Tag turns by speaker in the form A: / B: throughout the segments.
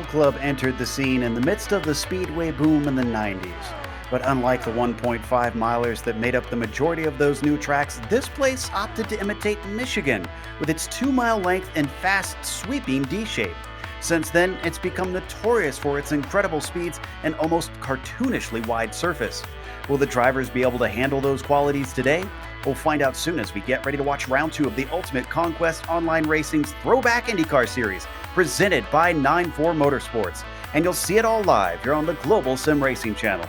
A: Club entered the scene in the midst of the Speedway boom in the 90s. But unlike the 1.5 milers that made up the majority of those new tracks, this place opted to imitate Michigan with its 2-mile length and fast, sweeping D shape. Since then, it's become notorious for its incredible speeds and almost cartoonishly wide surface. Will the drivers be able to handle those qualities today? We'll find out soon as we get ready to watch round 2 of the ultimate Conquest Online Racing's Throwback Indycar Series, presented by 9-4 Motorsports. And you'll see it all live here on the Global SimRacing channel.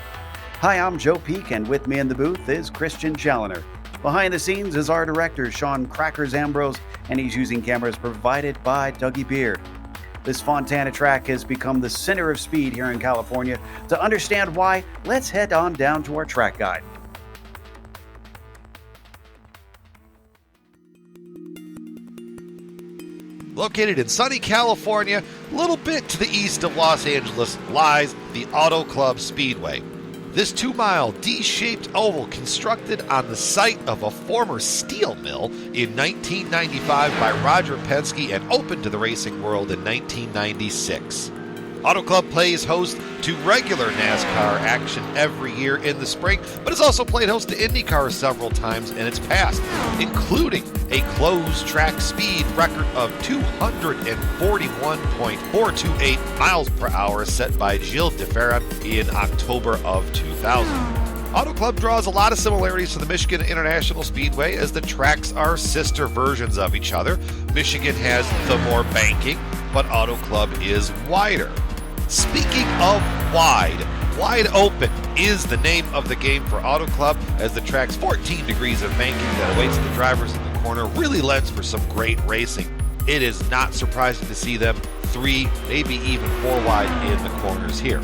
A: Hi, I'm Joe Peak, and with me in the booth is Christian Challoner. Behind the scenes is our director, Sean Crackers Ambrose, and he's using cameras provided by Dougie Beard. This Fontana track has become the center of speed here in California. To understand why, let's head on down to our track guide.
B: Located in sunny California, a little bit to the east of Los Angeles, lies the Auto Club Speedway. This 2-mile D-shaped oval constructed on the site of a former steel mill in 1995 by Roger Penske and opened to the racing world in 1996. Auto Club plays host to regular NASCAR action every year in the spring, but has also played host to IndyCars several times in its past, including a closed track speed record of 241.428 miles per hour set by Gilles de Ferran in October of 2000. Auto Club draws a lot of similarities to the Michigan International Speedway as the tracks are sister versions of each other. Michigan has the more banking, but Auto Club is wider. Speaking of wide open is the name of the game for Auto Club, as the track's 14 degrees of banking that awaits the drivers in the corner really lends for some great racing. It is not surprising to see them 3, maybe even 4 wide in the corners here.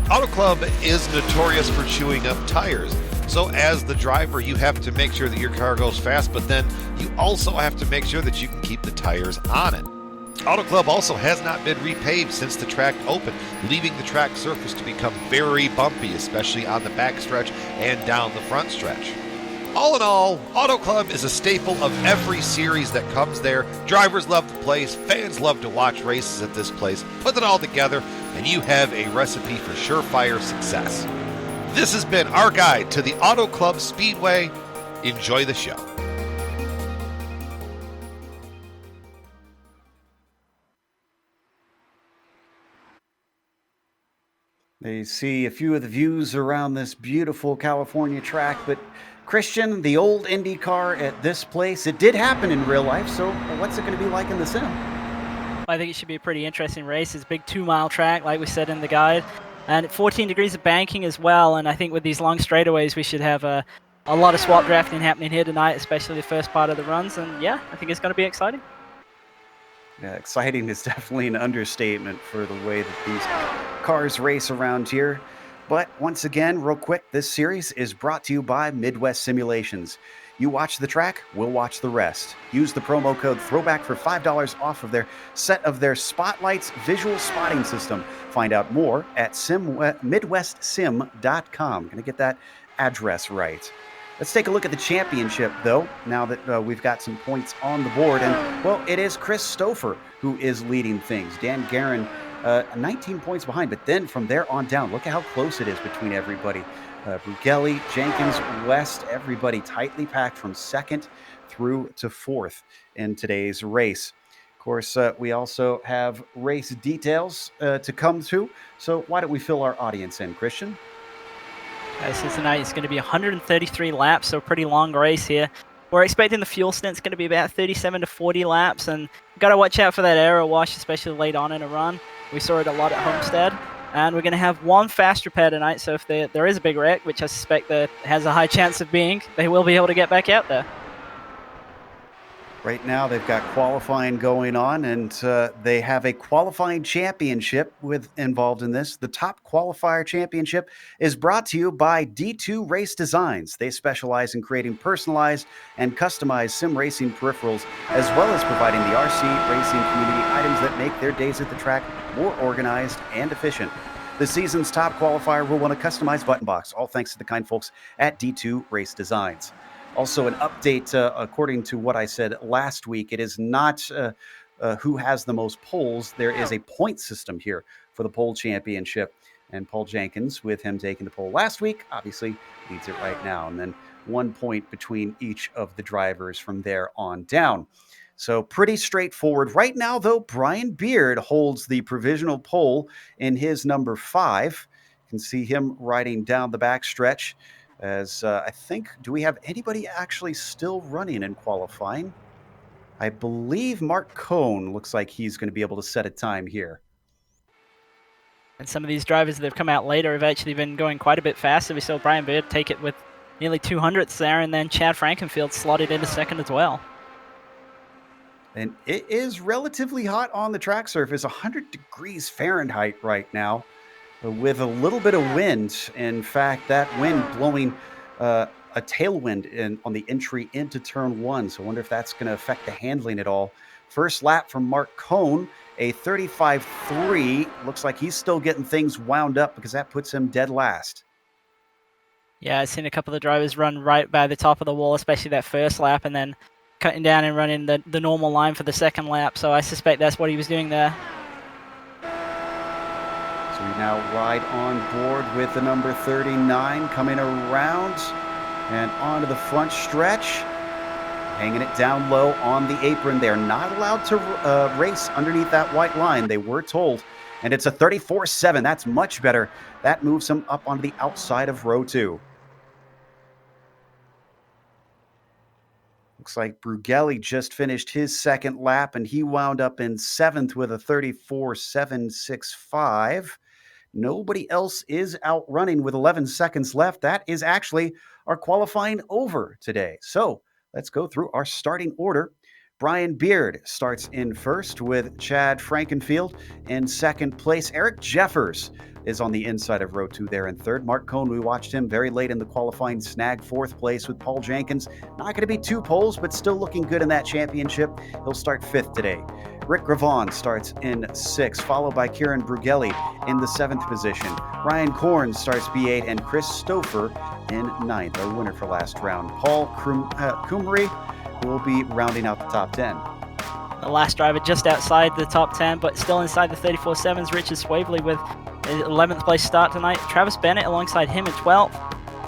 B: Auto Club is notorious for chewing up tires. So as the driver, you have to make sure that your car goes fast, but then you also have to make sure that you can keep the tires on it. Auto Club also has not been repaved since the track opened, leaving the track surface to become very bumpy, especially on the backstretch and down the front stretch. All in all, Auto Club is a staple of every series that comes there. Drivers love the place, fans love to watch races at this place. Put it all together, and you have a recipe for surefire success. This has been our guide to the Auto Club Speedway. Enjoy the show.
A: They see a few of the views around this beautiful California track, but Christian, the old Indy car at this place, it did happen in real life, so what's it going to be like in the sim?
C: I think it should be a pretty interesting race. It's a big 2-mile track, like we said in the guide, and 14 degrees of banking as well, and I think with these long straightaways, we should have a lot of swap drafting happening here tonight, especially the first part of the runs, and yeah, I think it's going to be exciting.
A: Yeah, exciting is definitely an understatement for the way that these cars race around here. But once again, real quick, this series is brought to you by Midwest Simulations. You watch the track, we'll watch the rest. Use the promo code THROWBACK for $5 off of their set of their Spotlights visual spotting system. Find out more at midwestsim.com. Gonna get that address right. Let's take a look at the championship, though, now that we've got some points on the board. And, well, it is Chris Stouffer who is leading things. Dan Guerin, 19 points behind, but then from there on down, look at how close it is between everybody. Brughelli, Jenkins, West, everybody tightly packed from second through to fourth in today's race. Of course, we also have race details to come to, so why don't we fill our audience in, Christian?
C: So tonight it's going to be 133 laps, so a pretty long race here. We're expecting the fuel stint's going to be about 37 to 40 laps, and you've got to watch out for that aero wash, especially late on in a run. We saw it a lot at Homestead, and we're going to have one fast repair tonight, so if there is a big wreck, which I suspect there has a high chance of being, they will be able to get back out there.
A: Right now, they've got qualifying going on, and they have a qualifying championship involved in this. The Top Qualifier Championship is brought to you by D2 Race Designs. They specialize in creating personalized and customized sim racing peripherals, as well as providing the RC racing community items that make their days at the track more organized and efficient. The season's top qualifier will want a customized button box, all thanks to the kind folks at D2 Race Designs. Also, an update, according to what I said last week, it is not who has the most poles. There is a point system here for the pole championship. And Paul Jenkins, with him taking the pole last week, obviously leads it right now. And then 1 point between each of the drivers from there on down. So pretty straightforward. Right now, though, Brian Beard holds the provisional pole in his number 5. You can see him riding down the backstretch as I think, do we have anybody actually still running in qualifying? I believe Mark Cohn looks like he's going to be able to set a time here.
C: And some of these drivers that have come out later have actually been going quite a bit faster. We saw Brian Beard take it with nearly 200ths there, and then Chad Frankenfield slotted into second as well.
A: And it is relatively hot on the track surface, 100 degrees Fahrenheit right now, with a little bit of wind. In fact, that wind blowing a tailwind on the entry into turn 1. So I wonder if that's going to affect the handling at all. First lap from Mark Cohn, a 35.3. Looks like he's still getting things wound up because that puts him dead last.
C: Yeah, I've seen a couple of drivers run right by the top of the wall, especially that first lap, and then cutting down and running the normal line for the second lap. So I suspect that's what he was doing there.
A: So we now ride on board with the number 39 coming around and onto the front stretch. Hanging it down low on the apron. They're not allowed to race underneath that white line. They were told. And it's a 34.7. That's much better. That moves him up onto the outside of row 2. Looks like Brughelli just finished his second lap, and he wound up in 7th with a 34.765. Nobody else is outrunning with 11 seconds left. That is actually our qualifying over today. So let's go through our starting order. Brian Beard starts in first with Chad Frankenfield in second place. Eric Jeffers is on the inside of row 2 there in third. Mark Cohn, we watched him very late in the qualifying, snag 4th place with Paul Jenkins. Not going to be 2 poles, but still looking good in that championship. He'll start 5th today. Rick Gravon starts in 6th, followed by Kieran Brughelli in the 7th position. Ryan Korn starts B8, and Chris Stouffer in 9th, our winner for last round. Paul Kumri will be rounding out the top 10.
C: The last driver just outside the top 10, but still inside the 34.7s, Richard Swavely with his 11th place start tonight. Travis Bennett alongside him in 12th.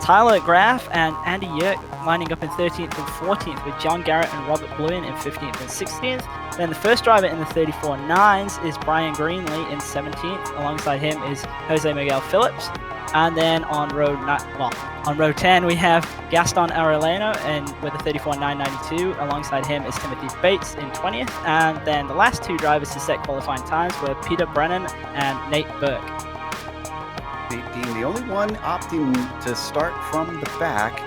C: Tyler Graff and Andy Yerk lining up in 13th and 14th, with John Garrett and Robert Bluin in 15th and 16th. Then the first driver in the 34.9s is Brian Greenlee in 17th. Alongside him is Jose Miguel Phillips. And then on row 10 we have Gaston Arellano and with a 34.992. Alongside him is Timothy Bates in 20th. And then the last 2 drivers to set qualifying times were Peter Brennan and Nate Burke.
A: The only one opting to start from the back.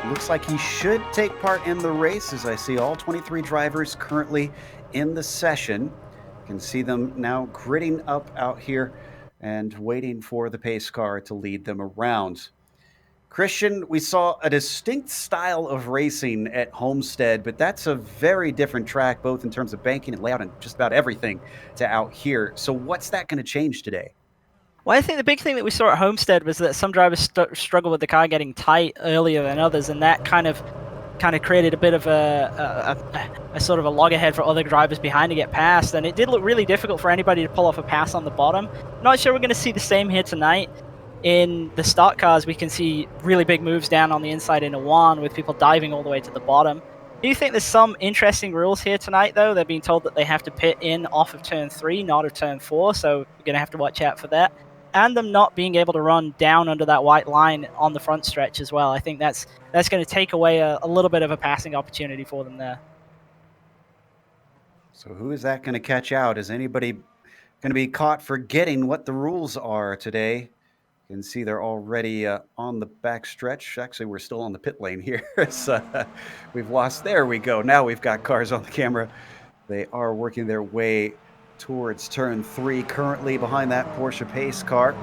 A: Looks like he should take part in the race, as I see all 23 drivers currently in the session. You can see them now gritting up out here and waiting for the pace car to lead them around. Christian, we saw a distinct style of racing at Homestead, but that's a very different track, both in terms of banking and layout and just about everything, to out here. So what's that going to change today?
C: Well, I think the big thing that we saw at Homestead was that some drivers struggle with the car getting tight earlier than others, and that kind of created a bit of a sort of a loggerhead for other drivers behind to get past, and it did look really difficult for anybody to pull off a pass on the bottom. Not sure we're going to see the same here tonight. In the stock cars, we can see really big moves down on the inside into 1 with people diving all the way to the bottom. Do you think there's some interesting rules here tonight, though? They're being told that they have to pit in off of turn 3, not of turn 4, so you're going to have to watch out for that. And them not being able to run down under that white line on the front stretch as well. I think that's going to take away a little bit of a passing opportunity for them there.
A: So who is that going to catch out? Is anybody going to be caught forgetting what the rules are today? You can see they're already on the back stretch. Actually, we're still on the pit lane here. So, we've lost. There we go. Now we've got cars on the camera. They are working their way towards turn 3, currently behind that Porsche pace car.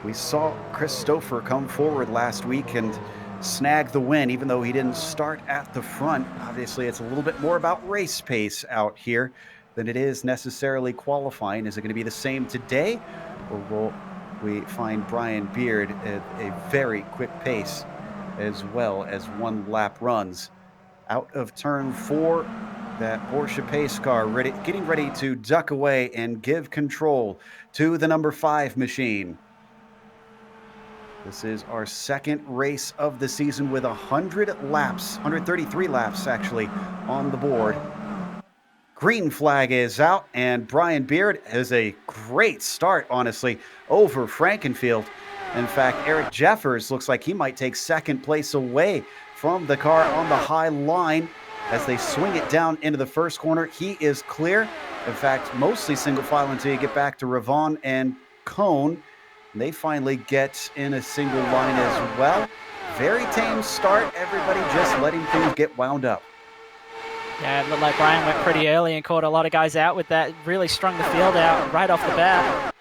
A: We saw Chris Stouffer come forward last week and snag the win, even though he didn't start at the front. Obviously, it's a little bit more about race pace out here than it is necessarily qualifying. Is it going to be the same today, or will we find Brian Beard at a very quick pace as well as 1 lap runs? Out of turn 4, That Porsche pace car getting ready to duck away and give control to the number 5 machine. This is our second race of the season with 100 laps, 133 laps actually, on the board. Green flag is out, and Brian Beard has a great start, honestly, over Frankenfield. In fact, Eric Jeffers looks like he might take second place away from the car on the high line as they swing it down into the first corner. He is clear. In fact, mostly single file until you get back to Ravon and Cone. They finally get in a single line as well. Very tame start. Everybody just letting things get wound up.
C: Yeah, it looked like Brian went pretty early and caught a lot of guys out with that. Really strung the field out right off the bat.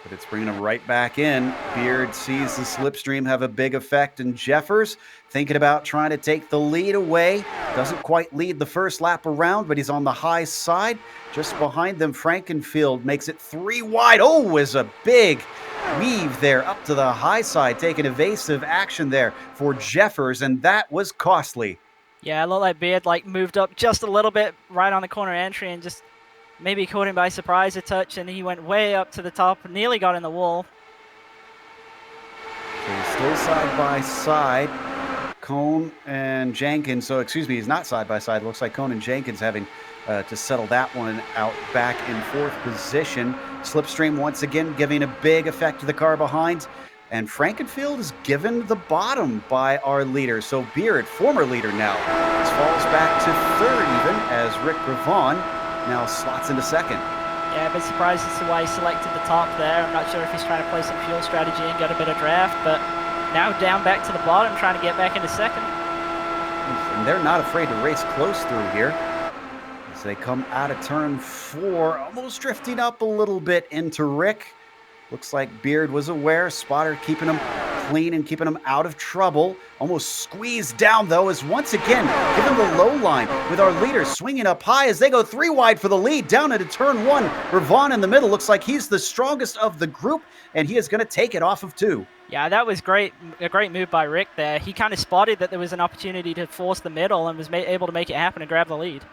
A: But it's bringing him right back in. Beard sees the slipstream have a big effect, and Jeffers thinking about trying to take the lead away. Doesn't quite lead the first lap around, but he's on the high side. Just behind them, Frankenfield makes it 3 wide. Oh, is a big weave there up to the high side, taking evasive action there for Jeffers, and that was costly.
C: Yeah, it looked like Beard moved up just a little bit right on the corner entry and just maybe caught him by surprise a touch, and he went way up to the top, nearly got in the wall.
A: So he's still side by side. Cone and Jenkins, so excuse me, he's not side by side. It looks like Cone and Jenkins having to settle that one out back in 4th position. Slipstream once again giving a big effect to the car behind. And Frankenfield is given the bottom by our leader. So Beard, former leader now, falls back to 3rd even as Rick Ravon now slots into 2nd.
C: Yeah, a bit surprised as to why he selected the top there. I'm not sure if he's trying to play some fuel strategy and get a bit of draft, but now down back to the bottom, trying to get back into 2nd.
A: And they're not afraid to race close through here as they come out of turn 4, almost drifting up a little bit into Rick. Looks like Beard was aware. Spotter keeping him clean and keeping him out of trouble. Almost squeezed down, though, as once again given the low line with our leader swinging up high as they go 3 wide for the lead down into turn 1. Ravon in the middle looks like he's the strongest of the group, and he is going to take it off of 2.
C: Yeah, that was great. A great move by Rick there. He kind of spotted that there was an opportunity to force the middle and was able to make it happen and grab the lead.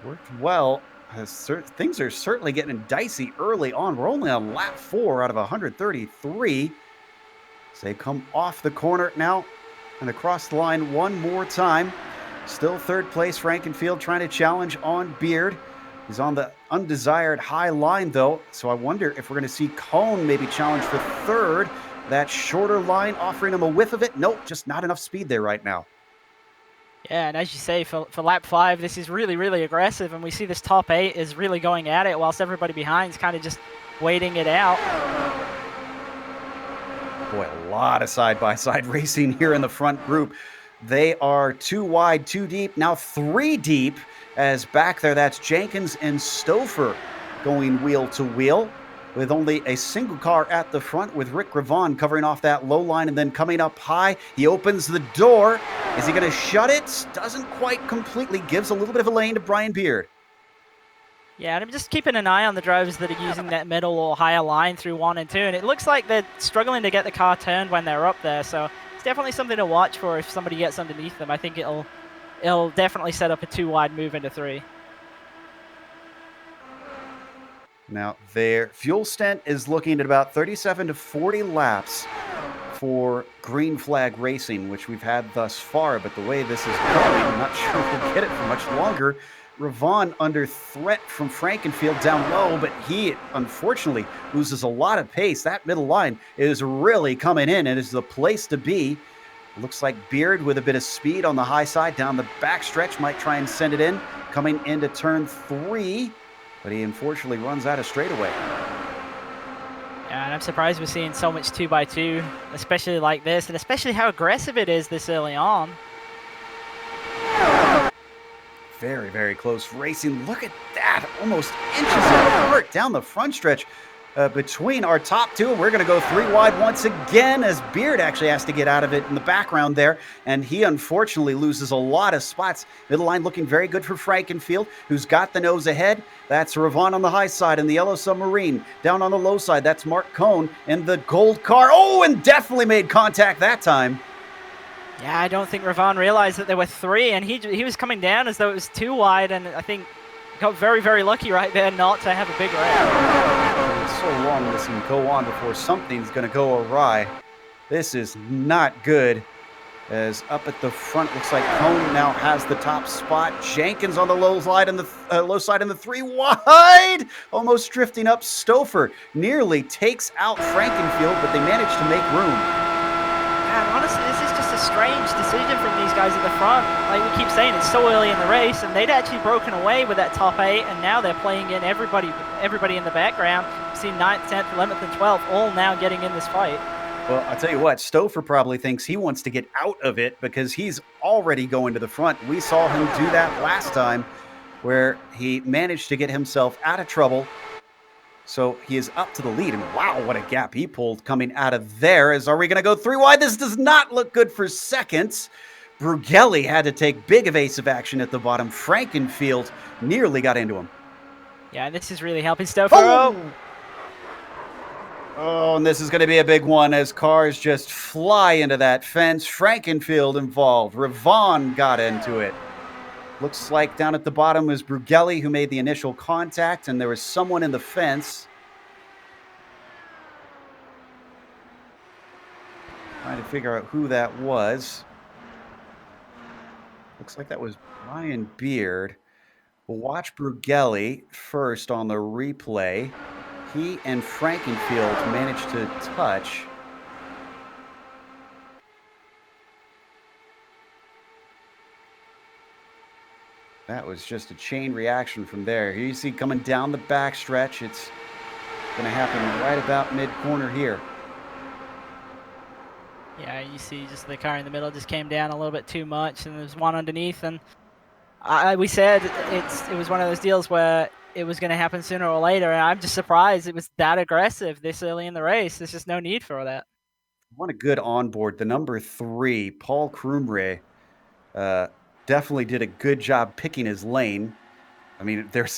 A: Worked well. Things are certainly getting dicey early on. We're only on lap 4 out of 133. So they come off the corner now and across the line one more time. Still 3rd place, Frankenfield trying to challenge on Beard. He's on the undesired high line, though, so I wonder if we're going to see Cone maybe challenge for 3rd. That shorter line offering him a whiff of it. Nope, just not enough speed there right now.
C: Yeah, and as you say, for lap 5, this is really, really aggressive, and we see this top 8 is really going at it, whilst everybody behind is kind of just waiting it out.
A: Boy, a lot of side-by-side racing here in the front group. They are 2 wide, 2 deep, now 3 deep, as back there, that's Jenkins and Stouffer going wheel to wheel, with only a single car at the front with Rick Ravon covering off that low line and then coming up high. He opens the door. Is he going to shut it? Doesn't quite completely. Gives a little bit of a lane to Brian Beard.
C: Yeah, and I'm just keeping an eye on the drivers that are using that middle or higher line through 1 and 2, and it looks like they're struggling to get the car turned when they're up there, so it's definitely something to watch for if somebody gets underneath them. I think it'll definitely set up a 2 wide move into 3.
A: Now, their fuel stint is looking at about 37 to 40 laps for green flag racing, which we've had thus far, but the way this is going, I'm not sure we'll get it for much longer. Ravon under threat from Frankenfield down low, but he unfortunately loses a lot of pace. That middle line is really coming in and is the place to be. Looks like Beard with a bit of speed on the high side down the backstretch might try and send it in. Coming into turn 3, but he unfortunately runs out of straightaway.
C: Yeah, and I'm surprised we're seeing so much 2x2, especially like this, and especially how aggressive it is this early on.
A: Very, very close racing. Look at that. Almost inches apart down the front stretch between our top 2. We're going to go 3 wide once again as Beard actually has to get out of it in the background there. And he unfortunately loses a lot of spots. Middle line looking very good for Frankenfield, who's got the nose ahead. That's Ravon on the high side in the yellow submarine. Down on the low side, that's Mark Cohn in the gold car. Oh, and definitely made contact that time.
C: Yeah, I don't think Ravon realized that there were 3, and he was coming down as though it was too wide, and I think got very, very lucky right there not to have a big wreck.
A: It's so long this can go on before something's going to go awry. This is not good. As up at the front, looks like Cone now has the top spot. Jenkins on the low side in the 3 wide, almost drifting up. Stouffer nearly takes out Frankenfield, but they manage to make room.
C: Man, honestly, this is just a strange decision from these guys at the front. Like we keep saying, it's so early in the race, and they'd actually broken away with that top 8, and now they're playing in everybody in the background. You see 9th, 10th, 11th, and 12th all now getting in this fight.
A: Well, I'll tell you what, Stouffer probably thinks he wants to get out of it because he's already going to the front. We saw him do that last time where he managed to get himself out of trouble. So he is up to the lead, and wow, what a gap he pulled coming out of there. Are we going to go 3 wide? This does not look good for seconds. Brughelli had to take big evasive action at the bottom. Frankenfield nearly got into him.
C: Yeah, this is really helping Stouffer.
A: Oh, and this is going to be a big one as cars just fly into that fence. Frankenfield involved. Ravon got into it. Looks like down at the bottom was Brughelli who made the initial contact, and there was someone in the fence. Trying to figure out who that was. Looks like that was Brian Beard. We'll watch Brughelli first on the replay. He and Frankenfield managed to touch. That was just a chain reaction from there. Here you see coming down the backstretch. It's going to happen right about mid-corner here.
C: Yeah, you see just the car in the middle just came down a little bit too much, and there's one underneath, and we said it was one of those deals where it was going to happen sooner or later, and I'm just surprised it was that aggressive this early in the race. There's just no need for that.
A: What a good onboard. The number 3, Paul Krumre, definitely did a good job picking his lane. I mean, I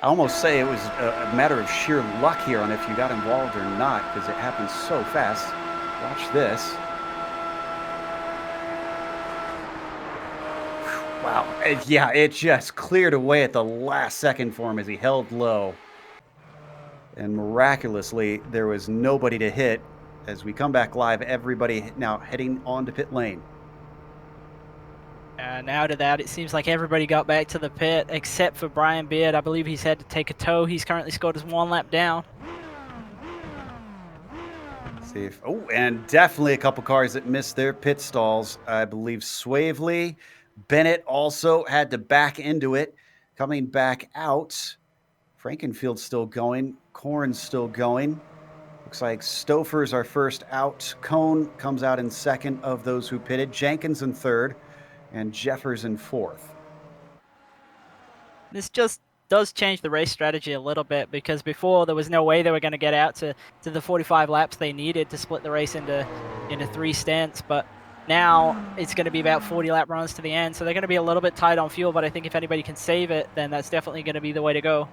A: almost say it was a matter of sheer luck here on if you got involved or not, because it happened so fast. Watch this. Wow. Yeah, it just cleared away at the last second for him as he held low. And miraculously, there was nobody to hit. As we come back live, everybody now heading onto pit lane.
C: And out of that, it seems like everybody got back to the pit except for Brian Beard. I believe he's had to take a tow. He's currently scored his 1 lap down.
A: See if, and definitely a couple cars that missed their pit stalls. I believe Swavely, Bennett also had to back into it. Coming back out, Frankenfield's still going. Corn's still going. Looks like Stouffer's our first out. Cone comes out in second of those who pitted. Jenkins in third, and Jeffers in fourth.
C: This just does change the race strategy a little bit, because before there was no way they were going to get out to the 45 laps they needed to split the race into 3 stints, but now it's going to be about 40 lap runs to the end, so they're going to be a little bit tight on fuel, but I think if anybody can save it, then that's definitely going to be the way to go.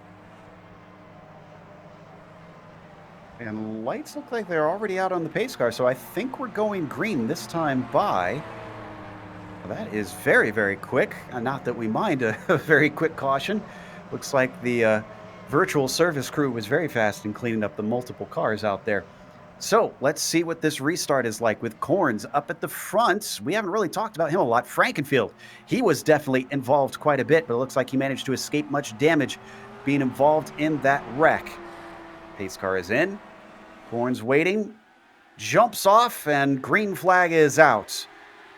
A: And lights look like they're already out on the pace car, so I think we're going green this time by. Well, that is very, very quick. Not that we mind a very quick caution. Looks like the virtual service crew was very fast in cleaning up the multiple cars out there. So let's see what this restart is like with Corns up at the front. We haven't really talked about him a lot. Frankenfield, he was definitely involved quite a bit, but it looks like he managed to escape much damage being involved in that wreck. Pace car is in. Corns waiting. Jumps off, and green flag is out.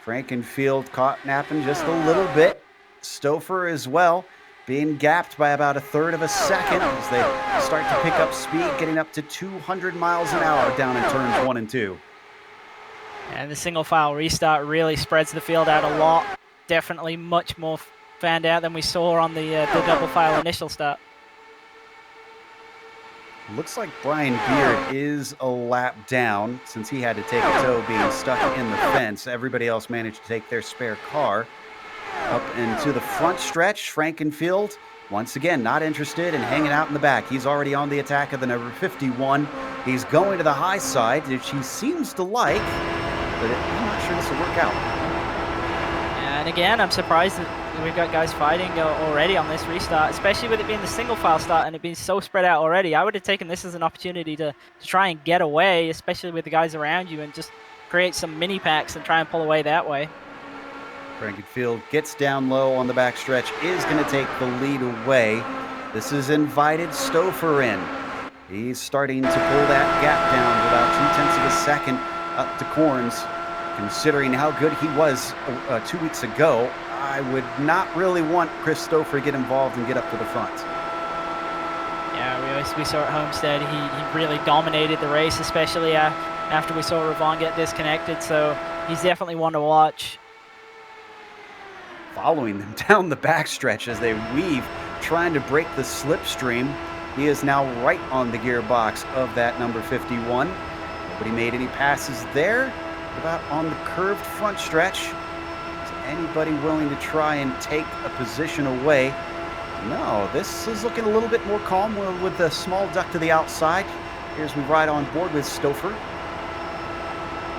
A: Frankenfield caught napping just a little bit. Stouffer as well, being gapped by about 1/3 of a second as they start to pick up speed, getting up to 200 miles an hour down in turns 1 and 2.
C: And the single file restart really spreads the field out a lot. Definitely much more fanned out than we saw on the double file initial start.
A: Looks like Brian Beard is a lap down since he had to take a tow being stuck in the fence. Everybody else managed to take their spare car up into the front stretch. Frankenfield, once again, not interested in hanging out in the back. He's already on the attack of the number 51. He's going to the high side, which he seems to like, but I'm not sure this will work out.
C: And again, I'm surprised that we've got guys fighting already on this restart, especially with it being the single file start and it being so spread out already. I would have taken this as an opportunity to try and get away, especially with the guys around you, and just create some mini packs and try and pull away that way.
A: Frankenfield gets down low on the backstretch, is going to take the lead away. This is invited Stouffer in. He's starting to pull that gap down to about 0.2 seconds up to Corns. Considering how good he was 2 weeks ago, I would not really want Chris Stouffer to get involved and get up to the front.
C: Yeah, we saw at Homestead, he really dominated the race, especially after we saw Ravon get disconnected, so he's definitely one to watch.
A: Following them down the backstretch as they weave, trying to break the slipstream. He is now right on the gearbox of that number 51. Nobody made any passes there. About on the curved front stretch. Is anybody willing to try and take a position away? No, this is looking a little bit more calm with the small duck to the outside. Here's we ride on board with Stouffer.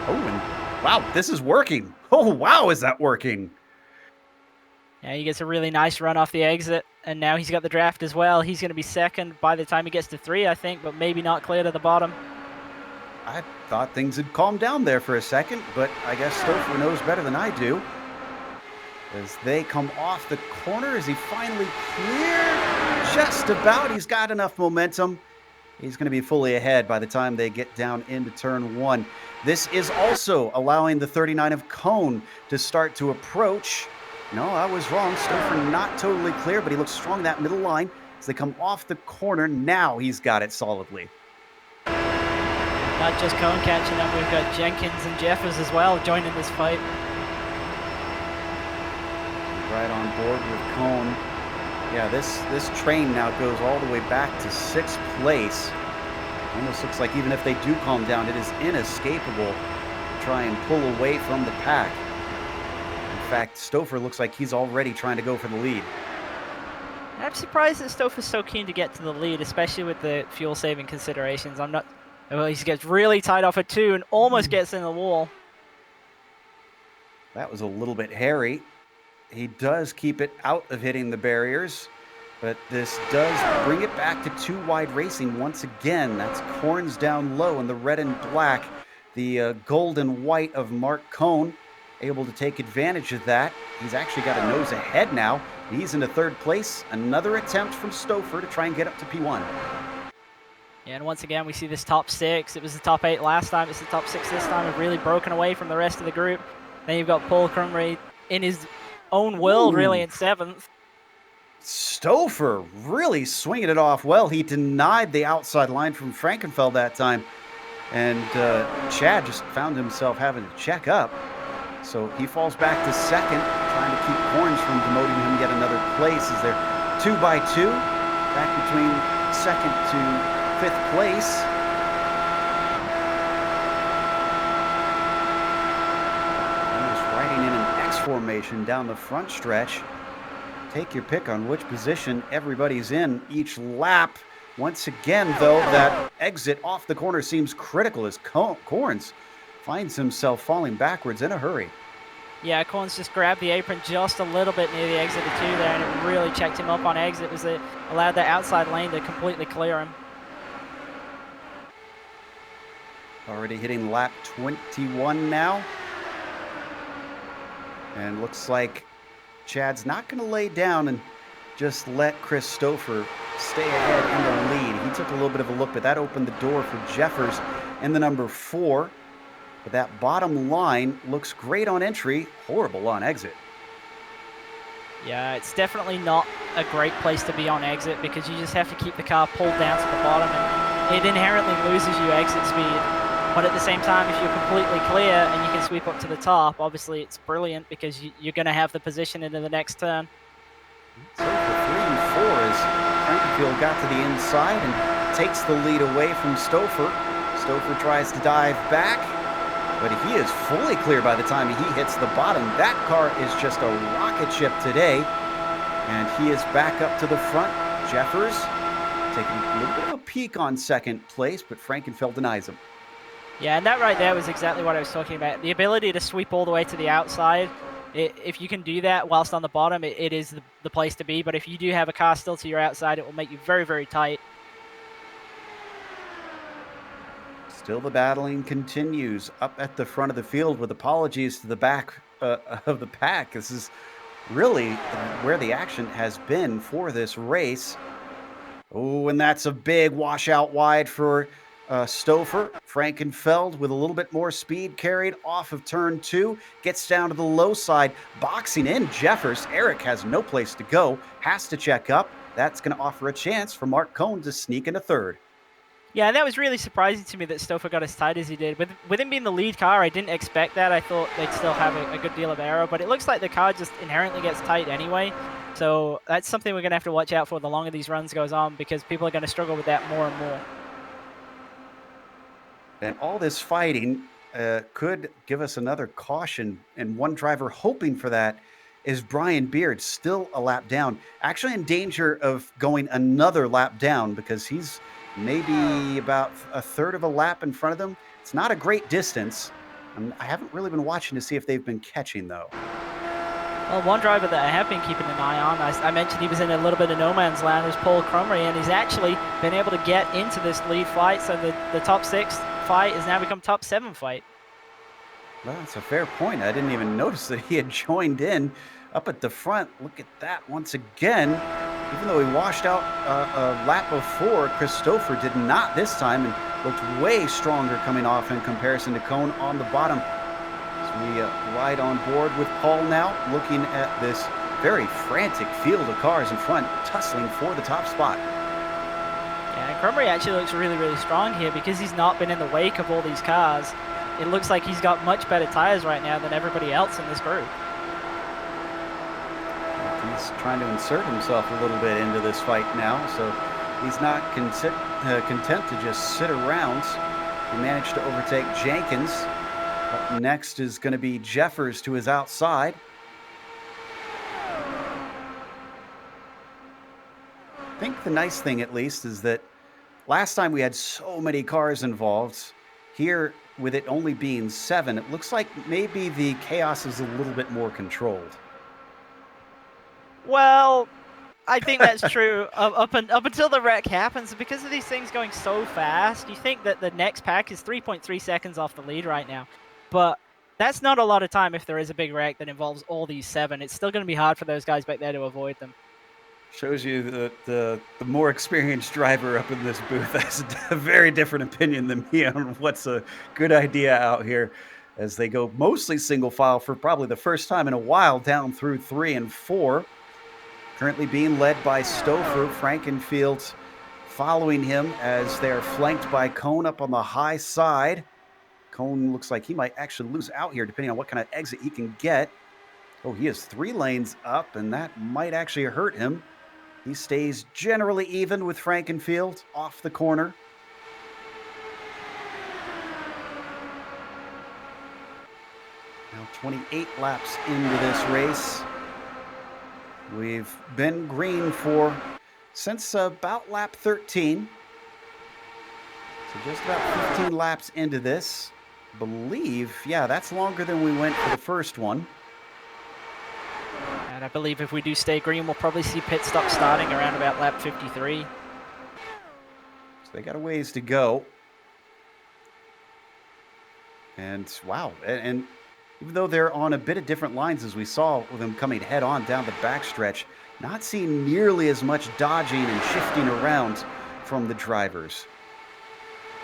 A: Oh, and wow, this is working. Oh, wow, is that working?
C: Yeah, he gets a really nice run off the exit, and now he's got the draft as well. He's going to be second by the time he gets to 3, I think, but maybe not clear to the bottom.
A: I thought things had calmed down there for a second, but I guess Stouffer knows better than I do. As they come off the corner, is he finally clear? Just about. He's got enough momentum. He's going to be fully ahead by the time they get down into turn 1. This is also allowing the 39 of Cone to start to approach. No, I was wrong. Stouffer not totally clear, but he looks strong that middle line. As they come off the corner, now he's got it solidly.
C: Not just Cone catching up, we've got Jenkins and Jeffers as well joining this fight.
A: Right on board with Cone. Yeah, this train now goes all the way back to 6th place. Almost looks like even if they do calm down, it is inescapable to try and pull away from the pack. In fact, Stouffer looks like he's already trying to go for the lead.
C: I'm surprised that Stouffer's so keen to get to the lead, especially with the fuel-saving considerations. Well, he gets really tight off at 2 and almost gets in the wall.
A: That was a little bit hairy. He does keep it out of hitting the barriers, but this does bring it back to 2 wide racing once again. That's Corns down low in the red and black. The gold and white of Mark Cone able to take advantage of that. He's actually got a nose ahead now. He's into 3rd place. Another attempt from Stouffer to try and get up to P1.
C: Yeah, and once again, we see this top 6. It was the top 8 last time. It's the top 6 this time. We've really broken away from the rest of the group. Then you've got Paul Crumry in his own world, really, in 7th.
A: Stouffer really swinging it off well. He denied the outside line from Frankenfeld that time. And Chad just found himself having to check up. So he falls back to 2nd, trying to keep Corns from demoting him yet another place. As they're 2 by 2, back between 2nd to 5th place. Almost riding in an X formation down the front stretch. Take your pick on which position everybody's in each lap. Once again, though, that exit off the corner seems critical as Corns finds himself falling backwards in a hurry.
C: Yeah, Corns just grabbed the apron just a little bit near the exit of 2 there, and it really checked him up on exit as it allowed that outside lane to completely clear him.
A: Already hitting lap 21 now. And looks like Chad's not going to lay down and just let Chris Stouffer stay ahead in the lead. He took a little bit of a look, but that opened the door for Jeffers in the number 4. But that bottom line looks great on entry, horrible on exit.
C: Yeah, it's definitely not a great place to be on exit because you just have to keep the car pulled down to the bottom and it inherently loses you exit speed. But at the same time, if you're completely clear and you can sweep up to the top, obviously it's brilliant because you're going to have the position into the next turn.
A: So for 3 and 4 as Frankenfield got to the inside and takes the lead away from Stouffer. Stouffer tries to dive back, but he is fully clear by the time he hits the bottom. That car is just a rocket ship today, and he is back up to the front. Jeffers taking a little bit of a peek on 2nd place, but Frankenfeld denies him.
C: Yeah, and that right there was exactly what I was talking about. The ability to sweep all the way to the outside If you can do that whilst on the bottom, it is the place to be. But if you do have a car still to your outside, it will make you very, very tight.
A: Still the battling continues up at the front of the field with apologies to the back of the pack. This is really where the action has been for this race. Oh, and that's a big washout wide for Stouffer. Frankenfeld with a little bit more speed carried off of turn 2. Gets down to the low side, boxing in Jeffers. Eric has no place to go, has to check up. That's going to offer a chance for Mark Cohn to sneak into third.
C: Yeah, that was really surprising to me that Stouffer got as tight as he did. With him being the lead car, I didn't expect that. I thought they'd still have a good deal of aero, but it looks like the car just inherently gets tight anyway. So that's something we're going to have to watch out for the longer these runs goes on, because people are going to struggle with that more and more.
A: And all this fighting could give us another caution, and one driver hoping for that is Brian Beard, still a lap down. Actually in danger of going another lap down because he's maybe about a third of a lap in front of them. It's not a great distance. I haven't really been watching to see if they've been catching, though.
C: Well, one driver that I have been keeping an eye on, I mentioned he was in a little bit of no man's land, is Paul Crumry, and he's actually been able to get into this lead fight, so the top 6 fight has now become top 7 fight.
A: Well, that's a fair point. I didn't even notice that he had joined in up at the front. Look at that once again. Even though he washed out a lap before, Christopher did not this time and looked way stronger coming off in comparison to Cohn on the bottom. As we ride on board with Paul now, looking at this very frantic field of cars in front, tussling for the top spot.
C: Yeah, and Crumry actually looks really, really strong here because he's not been in the wake of all these cars. It looks like he's got much better tires right now than everybody else in this group.
A: He's trying to insert himself a little bit into this fight now, so he's not content to just sit around. He managed to overtake Jenkins. Up next is going to be Jeffers to his outside. I think the nice thing, at least, is that last time we had so many cars involved. Here, with it only being 7, it looks like maybe the chaos is a little bit more controlled.
C: Well, I think that's true up until the wreck happens. Because of these things going so fast, you think that the next pack is 3.3 seconds off the lead right now. But that's not a lot of time if there is a big wreck that involves all these 7. It's still going to be hard for those guys back there to avoid them.
A: Shows you that the more experienced driver up in this booth has a very different opinion than me on what's a good idea out here, as they go mostly single file for probably the first time in a while down through 3 and 4. Currently being led by Stouffer. Frankenfield following him as they're flanked by Cohn up on the high side. Cohn looks like he might actually lose out here depending on what kind of exit he can get. Oh, he has 3 lanes up, and that might actually hurt him. He stays generally even with Frankenfield off the corner. Now 28 laps into this race. We've been green since about lap 13. So just about 15 laps into this. I believe, yeah, that's longer than we went for the first one.
C: And I believe if we do stay green, we'll probably see pit stop starting around about lap 53.
A: So they got a ways to go. And wow, and even though they're on a bit of different lines as we saw with them coming head on down the backstretch, not seeing nearly as much dodging and shifting around from the drivers.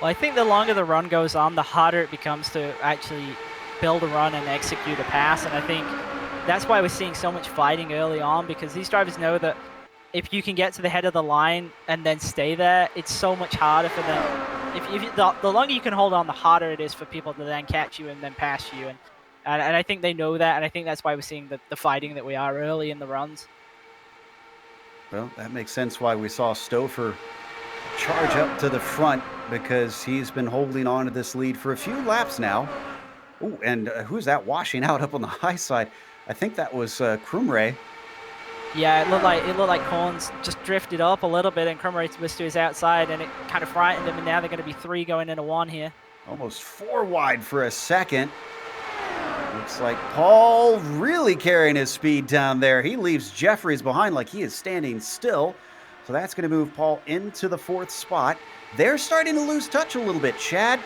C: Well, I think the longer the run goes on, the harder it becomes to actually build a run and execute a pass. And I think that's why we're seeing so much fighting early on, because these drivers know that if you can get to the head of the line and then stay there, it's so much harder for them. The longer you can hold on, the harder it is for people to then catch you and then pass you. And I think they know that, and I think that's why we're seeing the fighting that we are early in the runs.
A: Well, that makes sense why we saw Stouffer charge up to the front, because he's been holding on to this lead for a few laps now. Oh, and who's that washing out up on the high side? I think that was Crumray.
C: Yeah, it looked like Cohn's just drifted up a little bit, and Crumray was to his outside, and it kind of frightened him, and now they're going to be 3 going into 1 here.
A: Almost 4 wide for a second. Looks like Paul really carrying his speed down there. He leaves Jeffries behind like he is standing still. So that's going to move Paul into the 4th spot. They're starting to lose touch a little bit. Chad,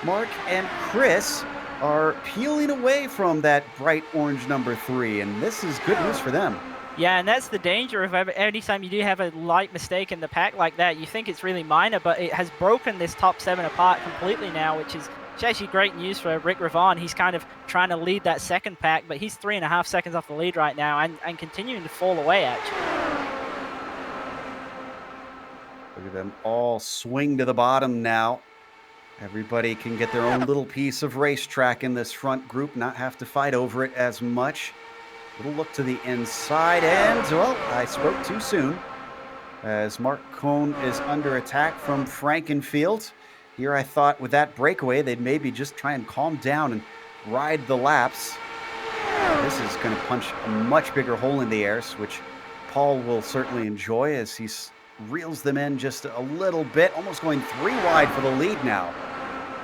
A: Mark, and Chris are peeling away from that bright orange number 3, and this is good news for them.
C: Yeah, and that's the danger of anytime you do have a light mistake in the pack like that. You think it's really minor, but it has broken this top 7 apart completely now, which is actually great news for Rick Ravon. He's kind of trying to lead that second pack, but he's 3.5 seconds off the lead right now and continuing to fall away, actually.
A: Look at them all swing to the bottom now. Everybody can get their own little piece of racetrack in this front group, not have to fight over it as much. Little look to the inside, and, well, I spoke too soon, as Mark Cohn is under attack from Frankenfield. Here I thought with that breakaway, they'd maybe just try and calm down and ride the laps. This is going to punch a much bigger hole in the air, which Paul will certainly enjoy as he reels them in just a little bit, almost going 3 wide for the lead now.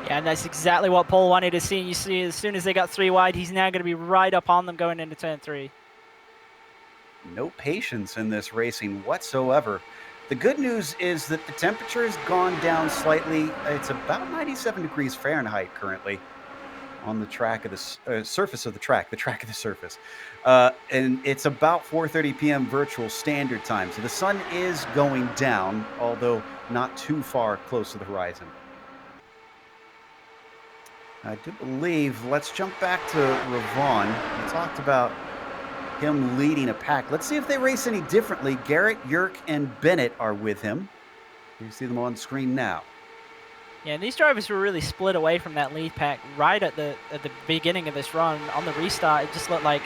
C: Yeah, and that's exactly what Paul wanted to see. You see, as soon as they got 3 wide, he's now going to be right up on them going into turn 3.
A: No patience in this racing whatsoever. The good news is that the temperature has gone down slightly. It's about 97 degrees Fahrenheit currently on the track of the surface of the track of the surface. And it's about 4:30 p.m. virtual standard time. So the sun is going down, although not too far close to the horizon. I do believe, let's jump back to Ravon. We talked about him leading a pack. Let's see if they race any differently. Garrett, Yerk, and Bennett are with him. You see them on screen now.
C: Yeah, and these drivers were really split away from that lead pack right at the beginning of this run. On the restart, it just looked like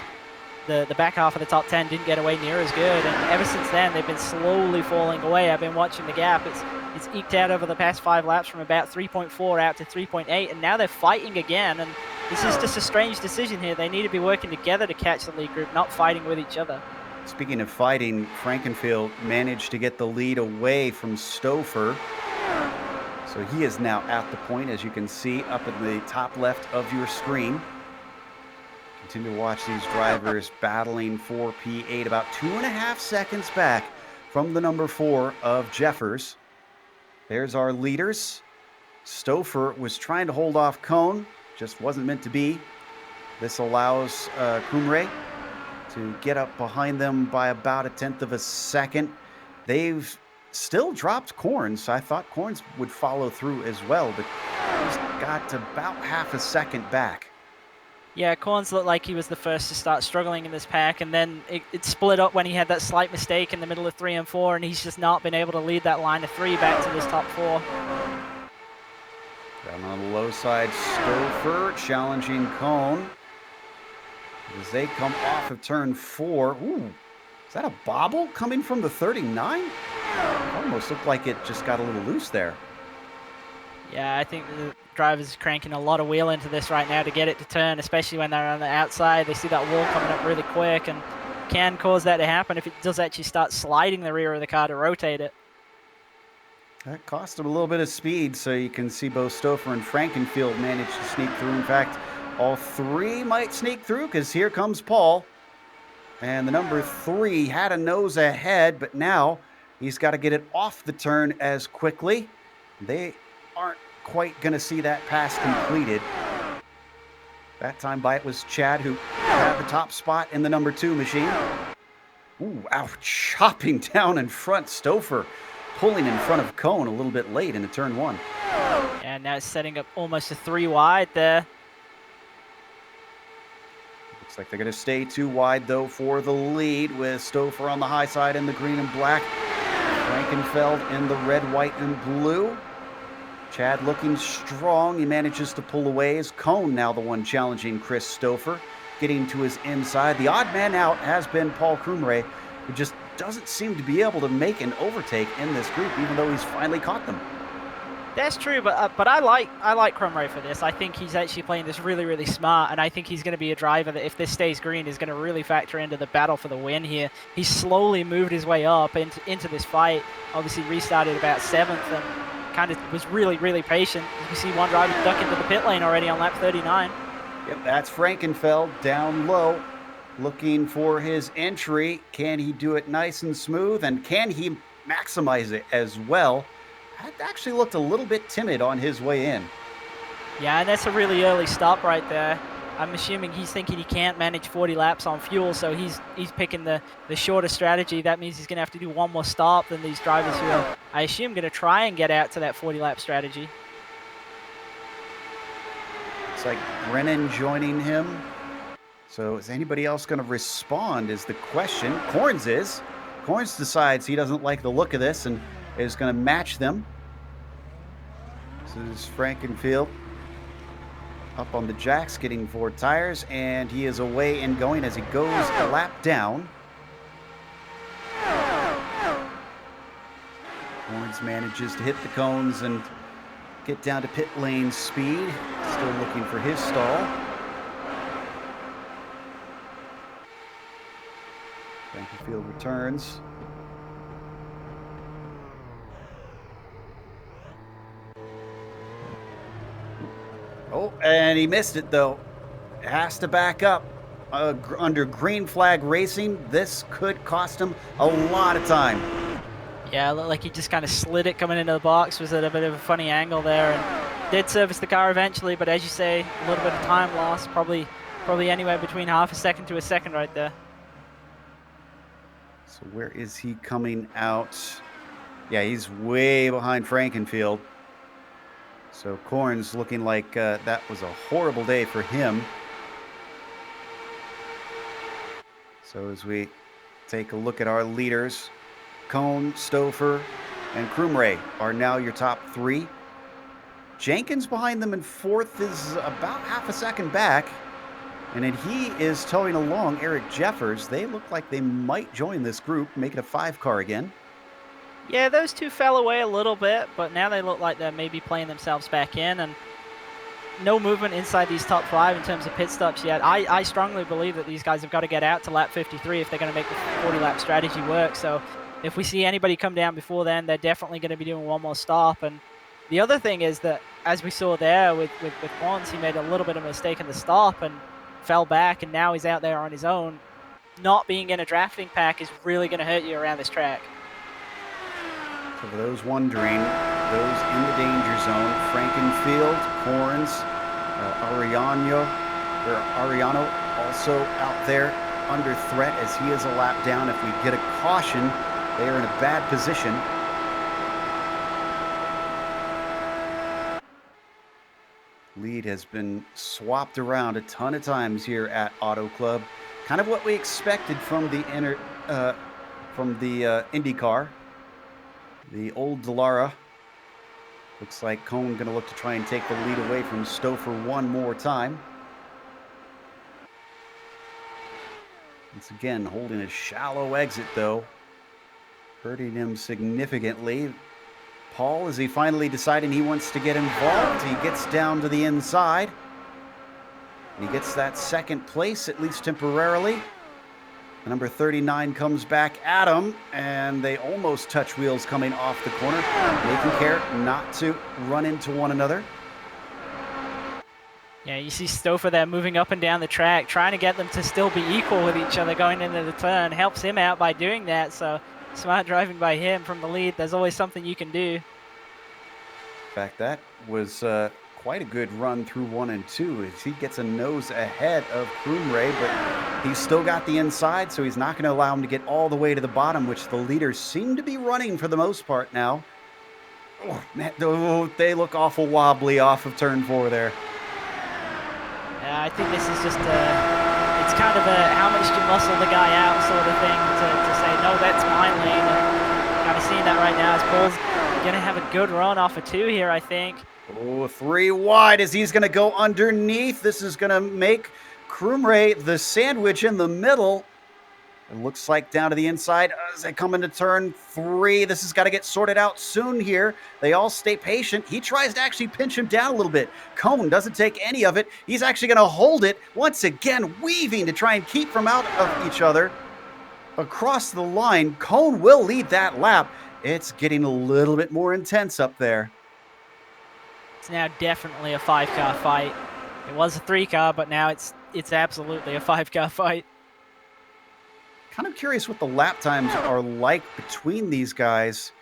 C: the back half of the top 10 didn't get away near as good, and ever since then they've been slowly falling away. I've been watching the gap. It's eked out over the past 5 laps from about 3.4 out to 3.8, and now they're fighting again, and this is just a strange decision here. They need to be working together to catch the lead group, not fighting with each other.
A: Speaking of fighting, Frankenfield managed to get the lead away from Stouffer. So he is now at the point, as you can see up in the top left of your screen. Continue to watch these drivers battling for P8, about 2.5 seconds back from the number 4 of Jeffers. There's our leaders. Stouffer was trying to hold off Cohn, just wasn't meant to be. This allows Kumre to get up behind them by about 1/10 of a second. They've still dropped Corns. I thought Corns would follow through as well, but he's got about 1/2 a second back.
C: Yeah, Corns looked like he was the first to start struggling in this pack, and then it split up when he had that slight mistake in the middle of 3 and 4, and he's just not been able to lead that line of 3 back to this top 4.
A: Down on the low side, Stouffer challenging Cohn as they come off of turn 4. Ooh, is that a bobble coming from the 39? Almost looked like it just got a little loose there.
C: Yeah, I think the driver's cranking a lot of wheel into this right now to get it to turn, especially when they're on the outside. They see that wall coming up really quick and can cause that to happen if it does actually start sliding the rear of the car to rotate it.
A: That cost him a little bit of speed, so you can see both Stouffer and Frankenfield manage to sneak through. In fact, all 3 might sneak through because here comes Paul. And the number 3 had a nose ahead, but now he's got to get it off the turn as quickly. They aren't quite going to see that pass completed. That time by it was Chad, who had the top spot in the number 2 machine. Ooh, ouch, chopping down in front. Stouffer pulling in front of Cohn a little bit late into turn 1.
C: And now it's setting up almost a 3 wide there.
A: Looks like they're going to stay 2 wide, though, for the lead, with Stouffer on the high side in the green and black. Frankenfeld in the red, white, and blue. Chad looking strong. He manages to pull away. Is Cohn now the one challenging Chris Stouffer, getting to his inside. The odd man out has been Paul Krumre, who just doesn't seem to be able to make an overtake in this group, even though he's finally caught them.
C: That's true, but I like Cromray for this. I think he's actually playing this really, really smart, and I think he's going to be a driver that, if this stays green, is going to really factor into the battle for the win here. He's slowly moved his way up into this fight. Obviously restarted about 7th and kind of was really, really patient. You see one driver duck into the pit lane already on lap 39.
A: Yep, that's Frankenfeld down low, looking for his entry. Can he do it nice and smooth, and can he maximize it as well? That actually looked a little bit timid on his way in.
C: Yeah, and that's a really early stop right there. I'm assuming he's thinking he can't manage 40 laps on fuel, so he's picking the shorter strategy. That means he's going to have to do one more stop than these drivers who are, I assume, going to try and get out to that 40-lap strategy.
A: It's like Brennan joining him. So is anybody else going to respond is the question. Corns is. Corns decides he doesn't like the look of this and is going to match them. This is Frankenfield up on the jacks, getting 4 tires, and he is away and going as he goes a lap down. Corns manages to hit the cones and get down to pit lane speed. Still looking for his stall. Frankenfield returns. Oh, and he missed it, though. Has to back up. Under green flag racing, this could cost him a lot of time.
C: Yeah, it looked like he just kind of slid it coming into the box. Was at a bit of a funny angle there, and did service the car eventually, but as you say, a little bit of time loss, probably anywhere between half a second to a second right there.
A: So where is he coming out? Yeah, he's way behind Frankenfield. So Corns looking like that was a horrible day for him. So as we take a look at our leaders, Cone, Stouffer, and Krumray are now your top 3. Jenkins behind them in 4th is about half a second back. And then he is towing along Eric Jeffers. They look like they might join this group, make it a 5-car again.
C: Yeah, those two fell away a little bit, but now they look like they're maybe playing themselves back in, and no movement inside these top 5 in terms of pit stops yet. I strongly believe that these guys have got to get out to lap 53 if they're going to make the 40-lap strategy work. So if we see anybody come down before then, they're definitely going to be doing one more stop. And the other thing is that, as we saw there with Quans, he made a little bit of a mistake in the stop and fell back, and now he's out there on his own. Not being in a drafting pack is really going to hurt you around this track.
A: So for those wondering, those in the danger zone, Frankenfield, Corns, Ariano also out there under threat as he is a lap down. If we get a caution, they are in a bad position. Lead has been swapped around a ton of times here at Auto Club. Kind of what we expected from the IndyCar. The old Dallara. Looks like Cone going to look to try and take the lead away from Stouffer one more time. Once again, holding a shallow exit, though. Hurting him significantly. Paul, is he finally deciding he wants to get involved? He gets down to the inside. And he gets that 2nd place, at least temporarily. Number 39 comes back at him, and they almost touch wheels coming off the corner, taking care not to run into one another.
C: Yeah, you see Stouffer there moving up and down the track, trying to get them to still be equal with each other going into the turn. Helps him out by doing that, so smart driving by him from the lead. There's always something you can do.
A: In fact, that was quite a good run through 1 and 2 as he gets a nose ahead of Krumray, but he's still got the inside, so he's not going to allow him to get all the way to the bottom, which the leaders seem to be running for the most part now. Oh, man, they look awful wobbly off of turn 4 there.
C: I think this is just it's kind of a how much you muscle the guy out sort of thing to say, no, that's my lane. And kind of seeing that right now as Paul's going to have a good run off of 2 here, I think.
A: Oh, 3 wide as he's going to go underneath. This is going to make Krumray the sandwich in the middle. It looks like down to the inside as they come into turn 3. This has got to get sorted out soon here. They all stay patient. He tries to actually pinch him down a little bit. Cone doesn't take any of it. He's actually going to hold it. Once again, weaving to try and keep them out of each other. Across the line, Cone will lead that lap. It's getting a little bit more intense up there.
C: It's now definitely a 5-car fight. It was a 3-car, but now it's absolutely a 5-car fight.
A: Kind of curious what the lap times are like between these guys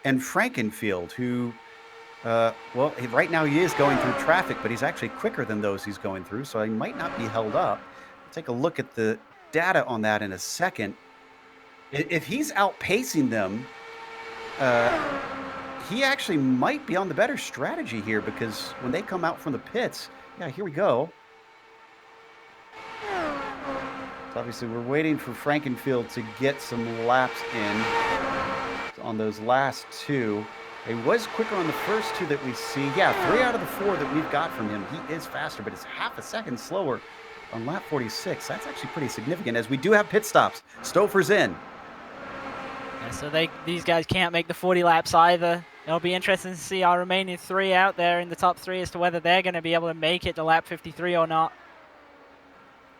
A: and Frankenfield, who, well, right now he is going through traffic, but he's actually quicker than those he's going through, so he might not be held up. We'll take a look at the data on that in a second. If he's outpacing them, he actually might be on the better strategy here, because when they come out from the pits, yeah, here we go. So obviously we're waiting for Frankenfield to get some laps in on those last two. He was quicker on the first two that we see. Yeah, 3 out of the 4 that we've got from him, he is faster, but it's half a second slower on lap 46. That's actually pretty significant, as we do have pit stops. Stouffer's in.
C: Yeah, so these guys can't make the 40 laps either. It'll be interesting to see our remaining 3 out there in the top 3 as to whether they're going to be able to make it to lap 53 or not.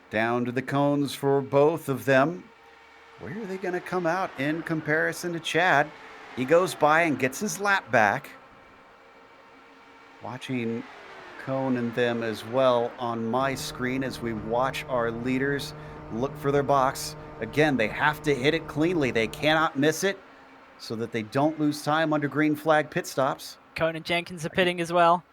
A: Down to the cones for both of them. Where are they going to come out in comparison to Chad? He goes by and gets his lap back. Watching Cone and them as well on my screen as we watch our leaders look for their box. Again, they have to hit it cleanly. They cannot miss it so that they don't lose time under green flag pit stops.
C: Cone and Jenkins are pitting as well.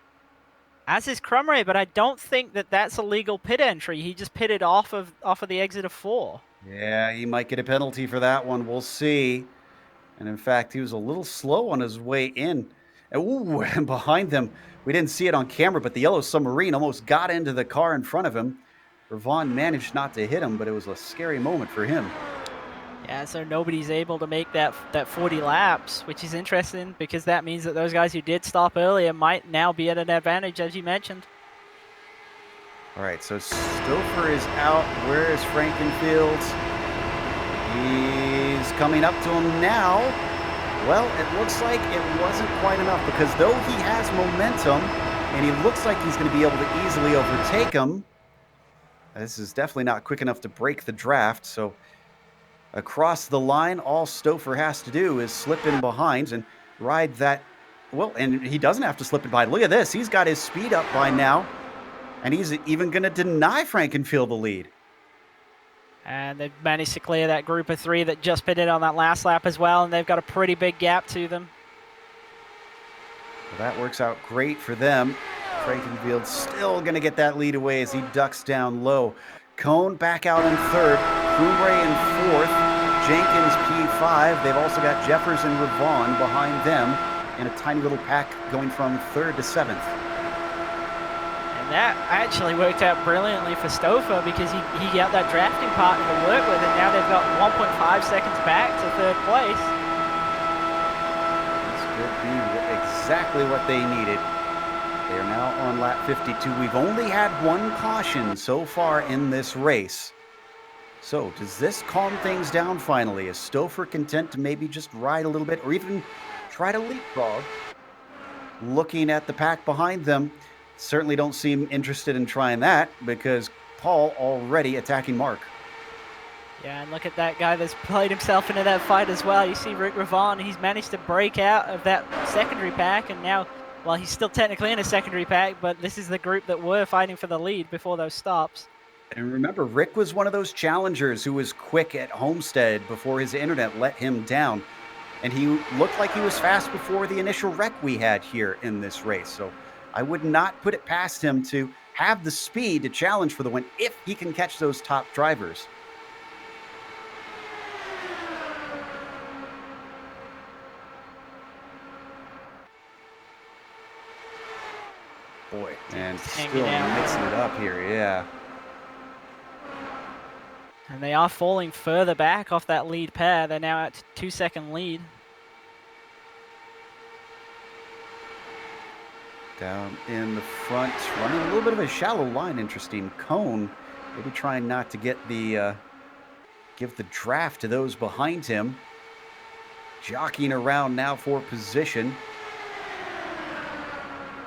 C: As is Crumray, but I don't think that that's a legal pit entry. He just pitted off of the exit of 4.
A: Yeah, he might get a penalty for that one. We'll see. And in fact, he was a little slow on his way in. Ooh, and behind them, we didn't see it on camera, but the yellow submarine almost got into the car in front of him. Ravon managed not to hit him, but it was a scary moment for him.
C: Yeah, so nobody's able to make that 40 laps, which is interesting, because that means that those guys who did stop earlier might now be at an advantage, as you mentioned.
A: All right, so Stouffer is out. Where is Frankenfield? He's coming up to him now. Well, it looks like it wasn't quite enough, because though he has momentum, and he looks like he's going to be able to easily overtake him, this is definitely not quick enough to break the draft. So across the line, all Stouffer has to do is slip in behind and ride that. Well, and he doesn't have to slip in behind. Look at this. He's got his speed up by now, and he's even going to deny Frankenfield the lead.
C: And they've managed to clear that group of 3 that just pitted on that last lap as well, and they've got a pretty big gap to them.
A: Well, that works out great for them. Frankenfield still going to get that lead away as he ducks down low. Cone back out in 3rd. Crumray in 4th. Jenkins P5. They've also got Jeffers and Ravon behind them in a tiny little pack going from 3rd to 7th.
C: And that actually worked out brilliantly for Stouffer, because he got that drafting partner to work with, and now they've got 1.5 seconds back to 3rd place.
A: This could be exactly what they needed. They are now on lap 52. We've only had 1 caution so far in this race. So does this calm things down finally? Is Stouffer content to maybe just ride a little bit, or even try to leapfrog? Looking at the pack behind them, certainly don't seem interested in trying that, because Paul already attacking Mark.
C: Yeah, and look at that guy that's played himself into that fight as well. You see Rick Ravon, he's managed to break out of that secondary pack, and now, well, he's still technically in a secondary pack, but this is the group that were fighting for the lead before those stops.
A: And remember, Rick was one of those challengers who was quick at Homestead before his internet let him down. And he looked like he was fast before the initial wreck we had here in this race. So I would not put it past him to have the speed to challenge for the win if he can catch those top drivers. Boy, and still mixing it up here, yeah.
C: And they are falling further back off that lead pair. They're now at 2-second lead.
A: Down in the front, running a little bit of a shallow line, interesting. Cone, maybe trying not to get the, give the draft to those behind him. Jockeying around now for position.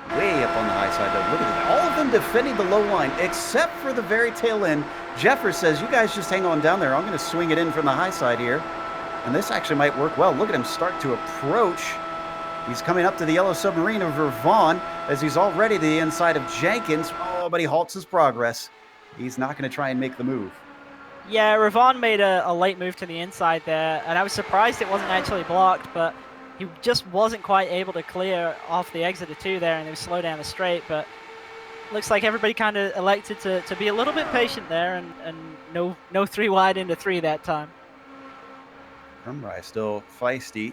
A: Way up on the high side, though. Look at that. All of them defending the low line, except for the very tail end. Jeffers says, you guys just hang on down there. I'm going to swing it in from the high side here. And this actually might work well. Look at him start to approach. He's coming up to the yellow submarine of Ravon as he's already to the inside of Jenkins. Oh, Oh, but he halts his progress. He's not going to try and make the move.
C: Yeah, Ravon made a late move to the inside there, and I was surprised it wasn't actually blocked, but he just wasn't quite able to clear off the exit of 2 there, and it was slow down the straight. But looks like everybody kind of elected to be a little bit patient there, and no 3 wide into 3 that time.
A: Crumry still feisty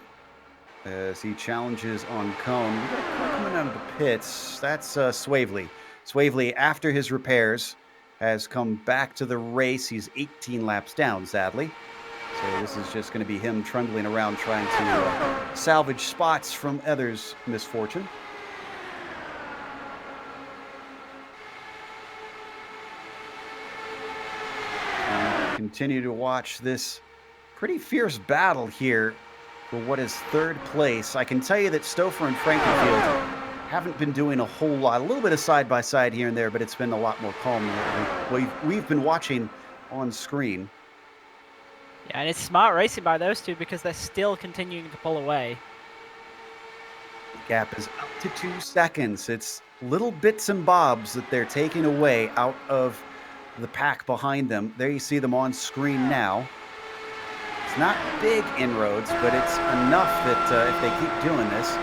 A: as he challenges on cone. We got a car coming out of the pits. That's Swavely. Swavely, after his repairs, has come back to the race. He's 18 laps down, sadly. So this is just going to be him trundling around trying to salvage spots from others' misfortune. Continue to watch this pretty fierce battle here for what is 3rd place. I can tell you that Stouffer and Frankenfield haven't been doing a whole lot. A little bit of side-by-side here and there, but it's been a lot more calm than we've been watching on screen.
C: Yeah, and it's smart racing by those 2 because they're still continuing to pull away.
A: The gap is up to 2 seconds. It's little bits and bobs that they're taking away out of the pack behind them. There you see them on screen now. It's not big inroads, but it's enough that if they keep doing this,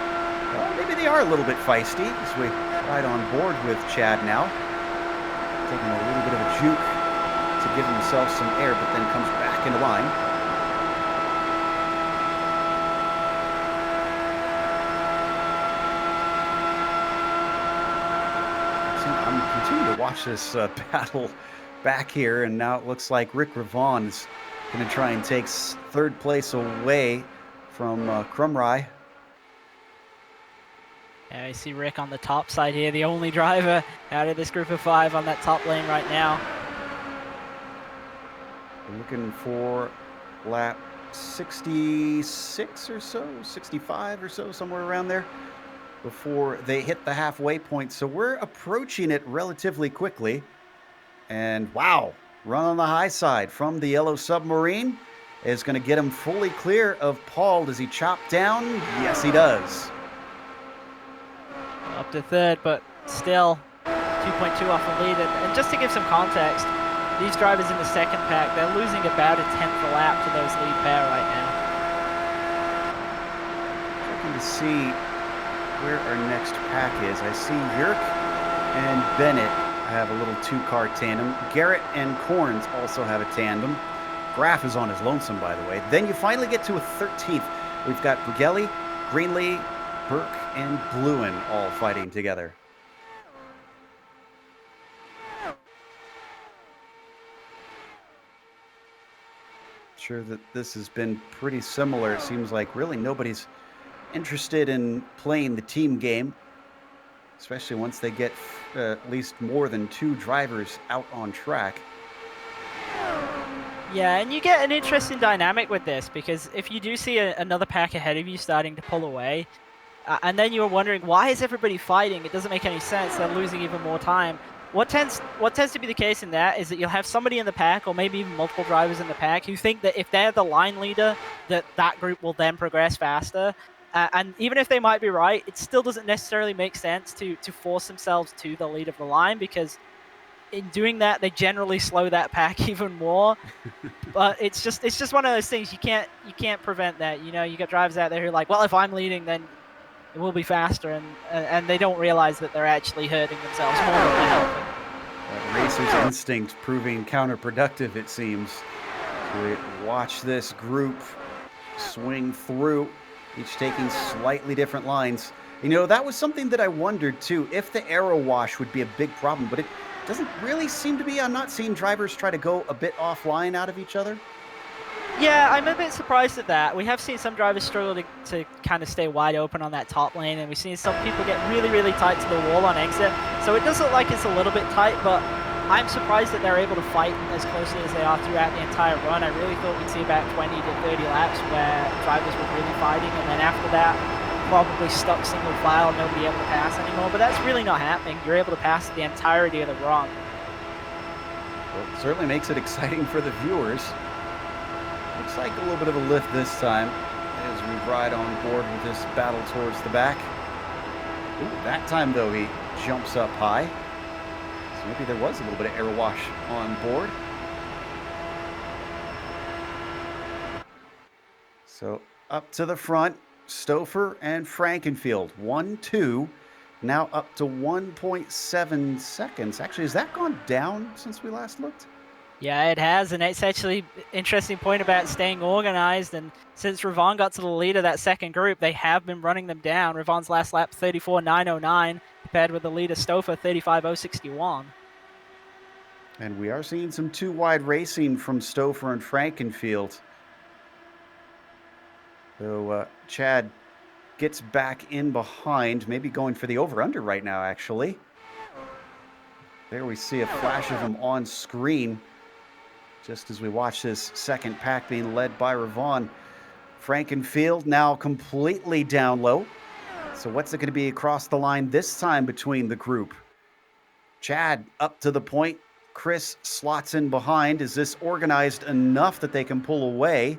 A: well, maybe they are a little bit feisty as we ride on board with Chad now. Taking a little bit of a juke to give himself some air, but then comes back into line. I'm continuing to watch this battle back here, and now it looks like Rick Ravon is going to try and take 3rd place away from Crumry.
C: Yeah, I see Rick on the top side here, the only driver out of this group of 5 on that top lane right now.
A: We're looking for lap 66 or so, 65 or so, somewhere around there, before they hit the halfway point. So we're approaching it relatively quickly. And wow, run on the high side from the yellow submarine is going to get him fully clear of Paul. Does he chop down? Yes, he does.
C: Up to 3rd, but still 2.2 off the lead. And just to give some context, these drivers in the 2nd pack, they're losing about a 10th a lap to those lead pair right now.
A: Checking to see where our next pack is. I see Yerk and Bennett have a little 2-car tandem. Garrett and Corns also have a tandem. Graff is on his lonesome, by the way. Then you finally get to a 13th. We've got Bugelli, Greenlee, Burke, and Bluen all fighting together. Sure that this has been pretty similar. It seems like really nobody's interested in playing the team game, especially once they get at least more than 2 drivers out on track.
C: Yeah, and you get an interesting dynamic with this, because if you do see another pack ahead of you starting to pull away, and then you're wondering, why is everybody fighting? It doesn't make any sense. They're losing even more time. What tends to be the case in that is that you'll have somebody in the pack, or maybe even multiple drivers in the pack, who think that if they're the line leader, that group will then progress faster. And even if they might be right, it still doesn't necessarily make sense to force themselves to the lead of the line, because in doing that, they generally slow that pack even more. But it's just one of those things. You can't prevent that. You know, you got drivers out there who are like, well, if I'm leading, then it will be faster, and they don't realize that they're actually hurting themselves more than they're helping.
A: Racer's instinct proving counterproductive, it seems. We watch this group swing through, each taking slightly different lines. You know, that was something that I wondered too, if the aero wash would be a big problem, but it doesn't really seem to be. I'm not seeing drivers try to go a bit offline out of each other.
C: Yeah, I'm a bit surprised at that. We have seen some drivers struggle to kind of stay wide open on that top lane, and we've seen some people get really, really tight to the wall on exit. So it does look like it's a little bit tight, but I'm surprised that they're able to fight as closely as they are throughout the entire run. I really thought we'd see about 20 to 30 laps where drivers were really fighting, and then after that, probably stuck single file, nobody able to pass anymore. But that's really not happening. You're able to pass the entirety of the run.
A: Well, it certainly makes it exciting for the viewers. Looks like a little bit of a lift this time as we ride on board with this battle towards the back. Ooh, that time, though, he jumps up high. So maybe there was a little bit of air wash on board. So up to the front, Stouffer and Frankenfield, 1-2, now up to 1.7 seconds. Actually, has that gone down since we last looked?
C: Yeah, it has, and it's actually an interesting point about staying organized. And since Ravon got to the lead of that second group, they have been running them down. Ravon's last lap, 34.909, compared with the leader, Stouffer, 35.061.
A: And we are seeing some too-wide racing from Stouffer and Frankenfield. So Chad gets back in behind, maybe going for the over-under right now, actually. There we see a flash of him on screen, just as we watch this second pack being led by Ravon. Frankenfield now completely down low. So what's it going to be across the line this time between the group? Chad up to the point. Chris slots in behind. Is this organized enough that they can pull away?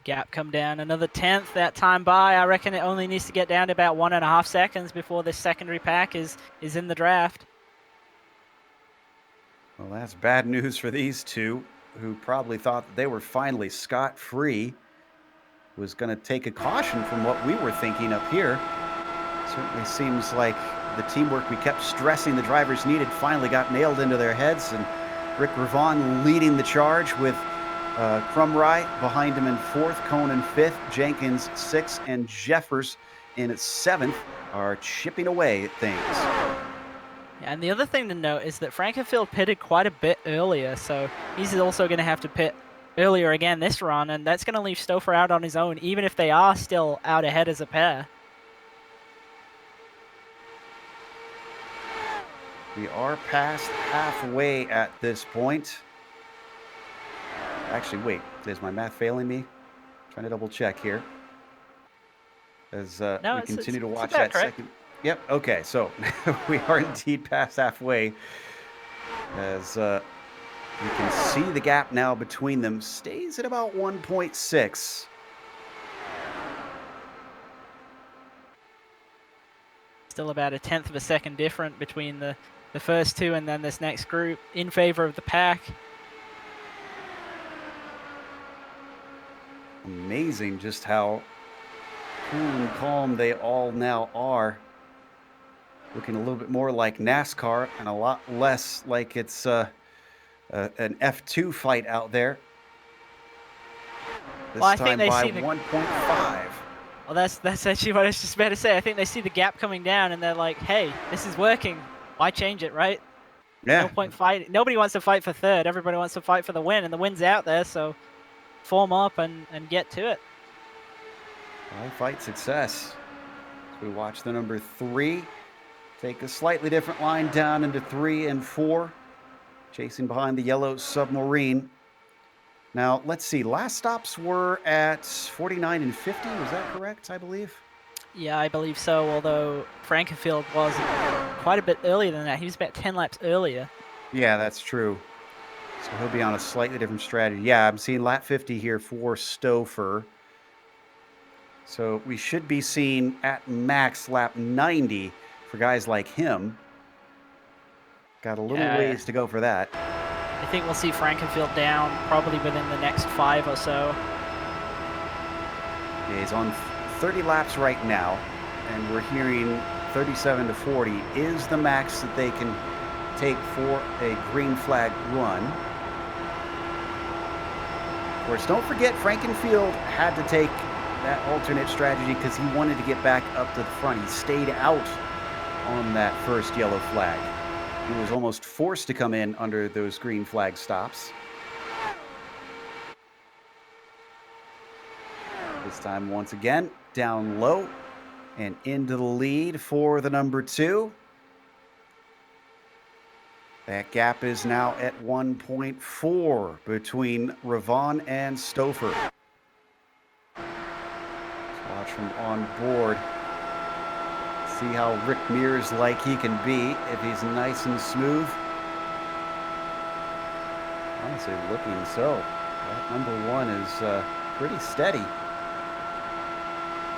C: Gap come down another 10th that time by. I reckon it only needs to get down to about 1.5 seconds before this secondary pack is in the draft.
A: Well, that's bad news for these two, who probably thought that they were finally scot-free. Was going to take a caution from what we were thinking up here. Certainly seems like the teamwork we kept stressing the drivers needed finally got nailed into their heads, and Rick Ravon leading the charge with Crumry behind him in 4th, Cohn in 5th, Jenkins 6th, and Jeffers in 7th are chipping away at things.
C: And the other thing to note is that Frankenfield pitted quite a bit earlier, so he's also going to have to pit earlier again this run, and that's going to leave Stouffer out on his own, even if they are still out ahead as a pair.
A: We are past halfway at this point. Actually, wait, is my math failing me? Trying to double check here. As we continue to watch that second. Yep, okay, so we are indeed past halfway. As you can see the gap now between them stays at about 1.6.
C: Still about 1/10 of a second different between the first two and then this next group in favor of the pack.
A: Amazing just how cool and calm they all now are. Looking a little bit more like NASCAR and a lot less like it's an F2 fight out there. This
C: Well, I
A: time
C: think they
A: by
C: see the
A: 1.5.
C: Well, that's actually what I was just about to say. I think they see the gap coming down and they're like, hey, this is working. Why change it, right?
A: Yeah.
C: No point fighting. Nobody wants to fight for third. Everybody wants to fight for the win, and the win's out there, so form up and get to it.
A: High fight success. As we watch the number 3 take a slightly different line down into 3 and 4, chasing behind the yellow submarine. Now, let's see. Last stops were at 49 and 50. Was that correct, I believe?
C: Yeah, I believe so, although Frankenfield was quite a bit earlier than that. He was about 10 laps earlier.
A: Yeah, that's true. So he'll be on a slightly different strategy. Yeah, I'm seeing lap 50 here for Stouffer. So we should be seeing at max lap 90 for guys like him. Got a little ways to go for that.
C: I think we'll see Frankenfield down probably within the next 5 or so.
A: Yeah, he's on 30 laps right now, and we're hearing 37 to 40 is the max that they can take for a green flag run. Of course, don't forget Frankenfield had to take that alternate strategy because he wanted to get back up to the front. He stayed out on that first yellow flag. He was almost forced to come in under those green flag stops. This time, once again, down low and into the lead for the number 2. That gap is now at 1.4 between Ravon and Stouffer. Let's watch from on board. See how Rick Mears like he can be if he's nice and smooth. Honestly, looking so. That number 1 is pretty steady.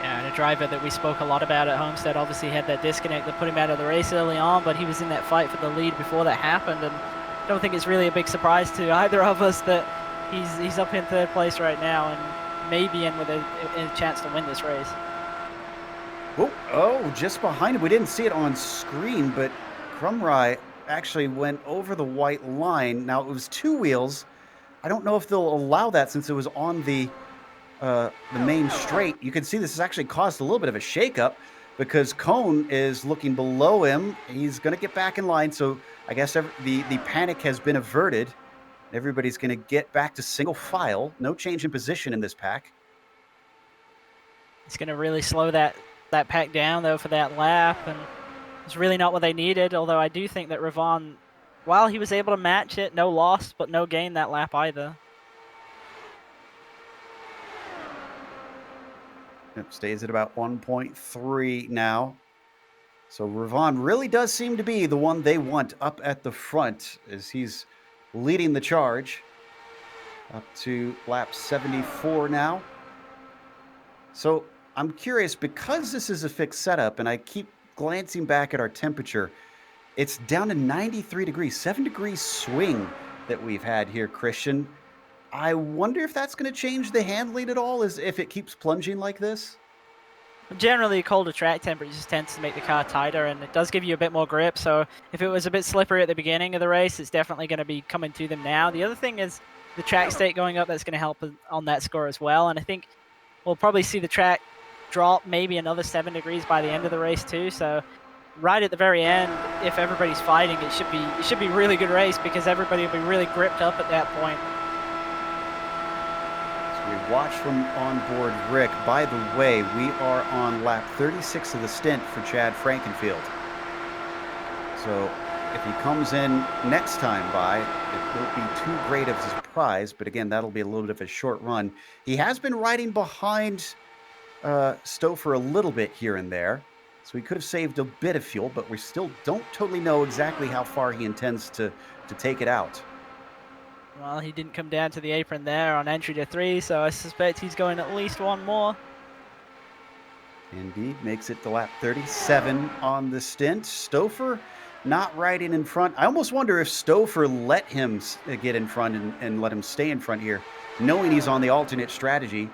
C: Yeah, and a driver that we spoke a lot about at Homestead. Obviously had that disconnect that put him out of the race early on, but he was in that fight for the lead before that happened, and I don't think it's really a big surprise to either of us that he's up in third place right now and maybe in with a chance to win this race.
A: Oh, just behind him. We didn't see it on screen, but Crumry actually went over the white line. Now, it was two wheels. I don't know if they'll allow that since it was on the main straight. You can see this has actually caused a little bit of a shakeup because Cone is looking below him. He's going to get back in line, so I guess the panic has been averted. Everybody's going to get back to single file. No change in position in this pack.
C: It's going to really slow that pack down, though, for that lap, and it's really not what they needed, although I do think that Ravon, while he was able to match it, no loss, but no gain that lap either.
A: It stays at about 1.3 now. So Ravon really does seem to be the one they want up at the front as he's leading the charge up to lap 74 now. So I'm curious, because this is a fixed setup and I keep glancing back at our temperature, it's down to 93 degrees, 7 degrees swing that we've had here, Christian. I wonder if that's going to change the handling at all, as if it keeps plunging like this.
C: Generally, colder track temperatures tends to make the car tighter, and it does give you a bit more grip. So if it was a bit slippery at the beginning of the race, it's definitely going to be coming to them now. The other thing is the track state going up. That's going to help on that score as well. And I think we'll probably see the track drop maybe another 7 degrees by the end of the race too. So right at the very end, if everybody's fighting, it should be a really good race because everybody will be really gripped up at that point.
A: We watch from onboard Rick. By the way, we are on lap 36 of the stint for Chad Frankenfield. So if he comes in next time by, it won't be too great of a surprise, but again, that'll be a little bit of a short run. He has been riding behind Stouffer a little bit here and there, so he could have saved a bit of fuel, but we still don't totally know exactly how far he intends to take it out.
C: Well, he didn't come down to the apron there on entry to 3, so I suspect he's going at least one more.
A: Indeed, makes it to lap 37 on the stint. Stouffer not riding in front. I almost wonder if Stouffer let him get in front and let him stay in front here, knowing he's on the alternate strategy,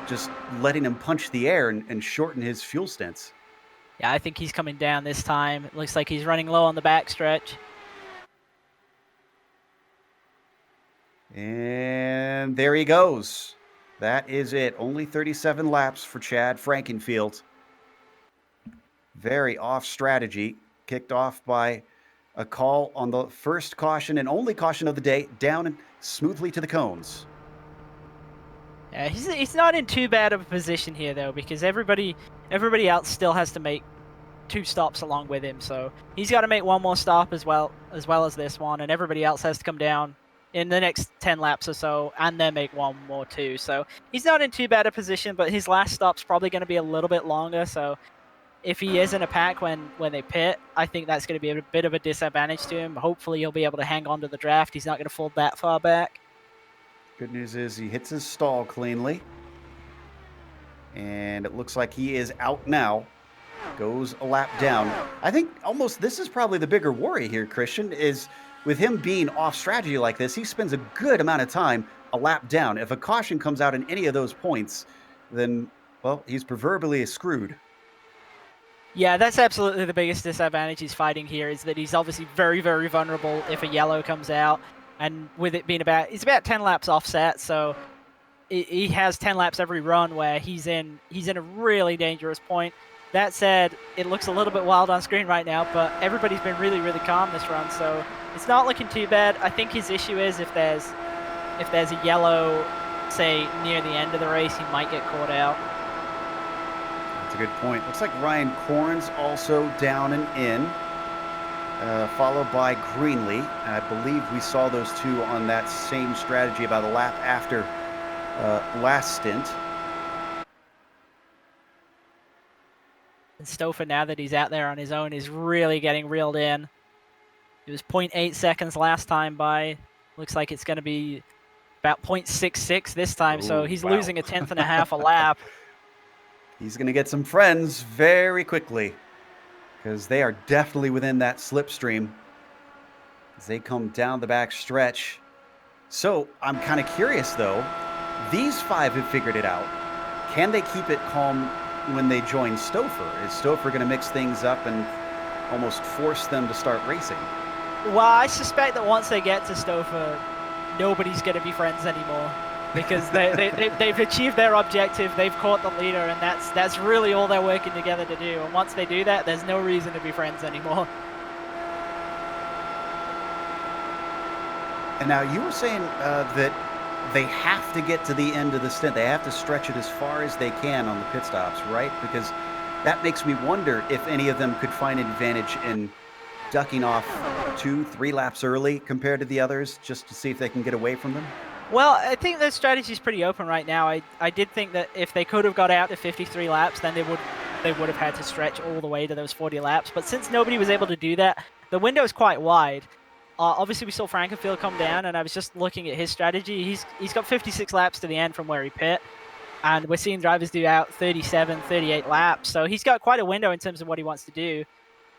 A: just letting him punch the air and shorten his fuel stints.
C: Yeah, I think he's coming down this time. It looks like he's running low on the backstretch.
A: And there he goes. That is it. Only 37 laps for Chad Frankenfield. Very off strategy. Kicked off by a call on the first caution and only caution of the day, down and smoothly to the cones.
C: Yeah, he's not in too bad of a position here, though, because everybody else still has to make 2 stops along with him. So he's got to make one more stop as well as this one, and everybody else has to come down in the next 10 laps or so, and then make one more too. So he's not in too bad a position, but his last stop's probably going to be a little bit longer. So if he is in a pack when they pit, I think that's going to be a bit of a disadvantage to him. Hopefully he'll be able to hang on to the draft. He's not going to fold that far back.
A: Good news is he hits his stall cleanly. And it looks like he is out now. Goes a lap down. I think almost this is probably the bigger worry here, Christian, is with him being off strategy like this, he spends a good amount of time a lap down. If a caution comes out in any of those points, then, well, he's proverbially screwed.
C: Yeah, that's absolutely the biggest disadvantage he's fighting here, is that he's obviously very, very vulnerable if a yellow comes out. And with it being he's about 10 laps offset, so he has 10 laps every run where he's in a really dangerous point. That said, it looks a little bit wild on screen right now, but everybody's been really, really calm this run, so it's not looking too bad. I think his issue is if there's a yellow, say, near the end of the race, he might get caught out.
A: That's a good point. Looks like Ryan Corns also down and in, followed by Greenlee. And I believe we saw those two on that same strategy about a lap after last stint.
C: And Stouffer, now that he's out there on his own, is really getting reeled in. It was 0.8 seconds last time by. Looks like it's going to be about 0.66 this time, so he's losing a tenth and a half a lap.
A: He's going to get some friends very quickly because they are definitely within that slipstream as they come down the back stretch. So I'm kind of curious, though. These 5 have figured it out. Can they keep it calm when they join Stouffer? Is Stouffer going to mix things up and almost force them to start racing?
C: Well, I suspect that once they get to Stouffer, nobody's going to be friends anymore because they've achieved their objective. They've caught the leader, and that's really all they're working together to do. And once they do that, there's no reason to be friends anymore.
A: And now you were saying that they have to get to the end of the stint. They have to stretch it as far as they can on the pit stops, right? Because that makes me wonder if any of them could find an advantage in ducking off 2-3 laps early compared to the others, just to see if they can get away from them.
C: Well, I think their strategy is pretty open right now. I did think that if they could have got out to 53 laps, then they would have had to stretch all the way to those 40 laps. But since nobody was able to do that, the window is quite wide. Obviously, we saw Frankenfield come down, and I was just looking at his strategy. He's got 56 laps to the end from where he pit, and we're seeing drivers do out 37, 38 laps. So he's got quite a window in terms of what he wants to do.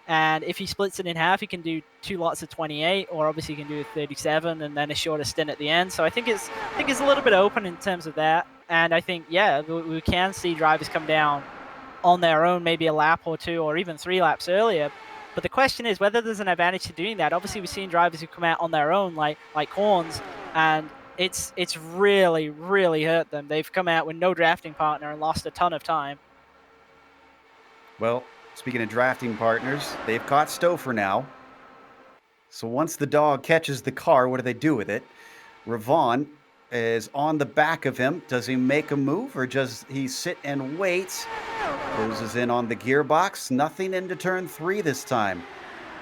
C: And if he splits it in half, he can do 2 lots of 28, or obviously he can do 37 and then a shorter stint at the end. So I think it's a little bit open in terms of that. And I think, yeah, we can see drivers come down on their own, maybe a lap or 2 or even 3 laps earlier. But the question is whether there's an advantage to doing that. Obviously, we've seen drivers who come out on their own, like Horns, and it's really, really hurt them. They've come out with no drafting partner and lost a ton of time.
A: Well, speaking of drafting partners, they've caught Stouffer now. So once the dog catches the car, what do they do with it? Ravon is on the back of him. Does he make a move or does he sit and wait? Closes in on the gearbox. Nothing into turn 3 this time.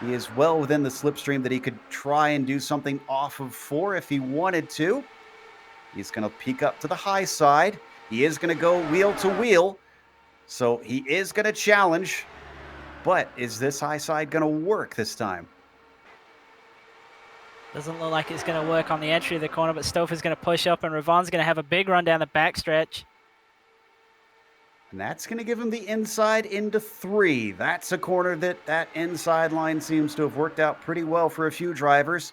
A: He is well within the slipstream that he could try and do something off of 4 if he wanted to. He's going to peek up to the high side. He is going to go wheel to wheel. So he is going to challenge. But is this high side going to work this time?
C: Doesn't look like it's going to work on the entry of the corner, but Stouffer's going to push up, and Ravon's going to have a big run down the backstretch.
A: And that's going to give him the inside into 3. That's a corner that inside line seems to have worked out pretty well for a few drivers.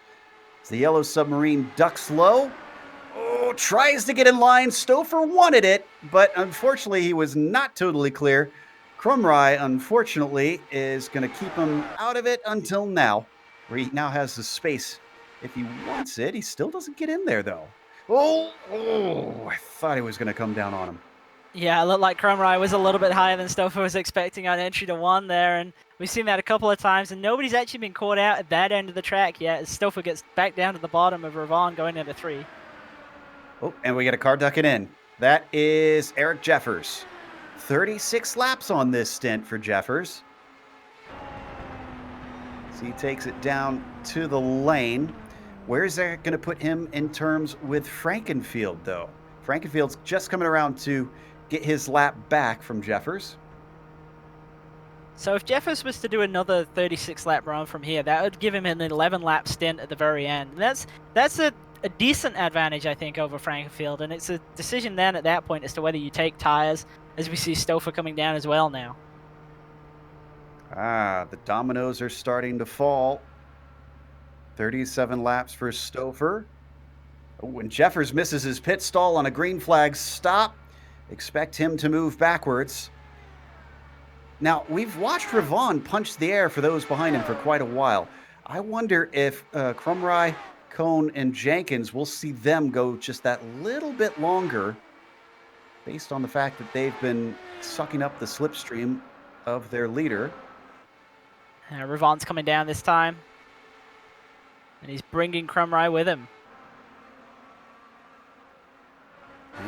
A: As the yellow submarine ducks low. Oh, tries to get in line. Stouffer wanted it, but unfortunately he was not totally clear. Crumry, unfortunately, is going to keep him out of it until now, where he now has the space. If he wants it, he still doesn't get in there, though. Oh, I thought he was going to come down on him.
C: Yeah, it looked like Crumry was a little bit higher than Stouffer was expecting on entry to 1 there, and we've seen that a couple of times, and nobody's actually been caught out at that end of the track yet, as Stouffer gets back down to the bottom of Ravon going into 3.
A: Oh, and we get a car ducking in. That is Eric Jeffers. 36 laps on this stint for Jeffers. So he takes it down to the lane. Where's that going to put him in terms with Frankenfield, though? Frankenfield's just coming around to get his lap back from Jeffers.
C: So if Jeffers was to do another 36-lap run from here, that would give him an 11-lap stint at the very end. And that's a decent advantage, I think, over Frankenfield. And it's a decision then at that point as to whether you take tires, as we see Stouffer coming down as well now.
A: The dominoes are starting to fall. 37 laps for Stouffer. When Jeffers misses his pit stall on a green flag stop, expect him to move backwards. Now, we've watched Ravon punch the air for those behind him for quite a while. I wonder if Crumry, Cone, and Jenkins, will see them go just that little bit longer based on the fact that they've been sucking up the slipstream of their leader.
C: Ravon's coming down this time, and he's bringing Crumry with him.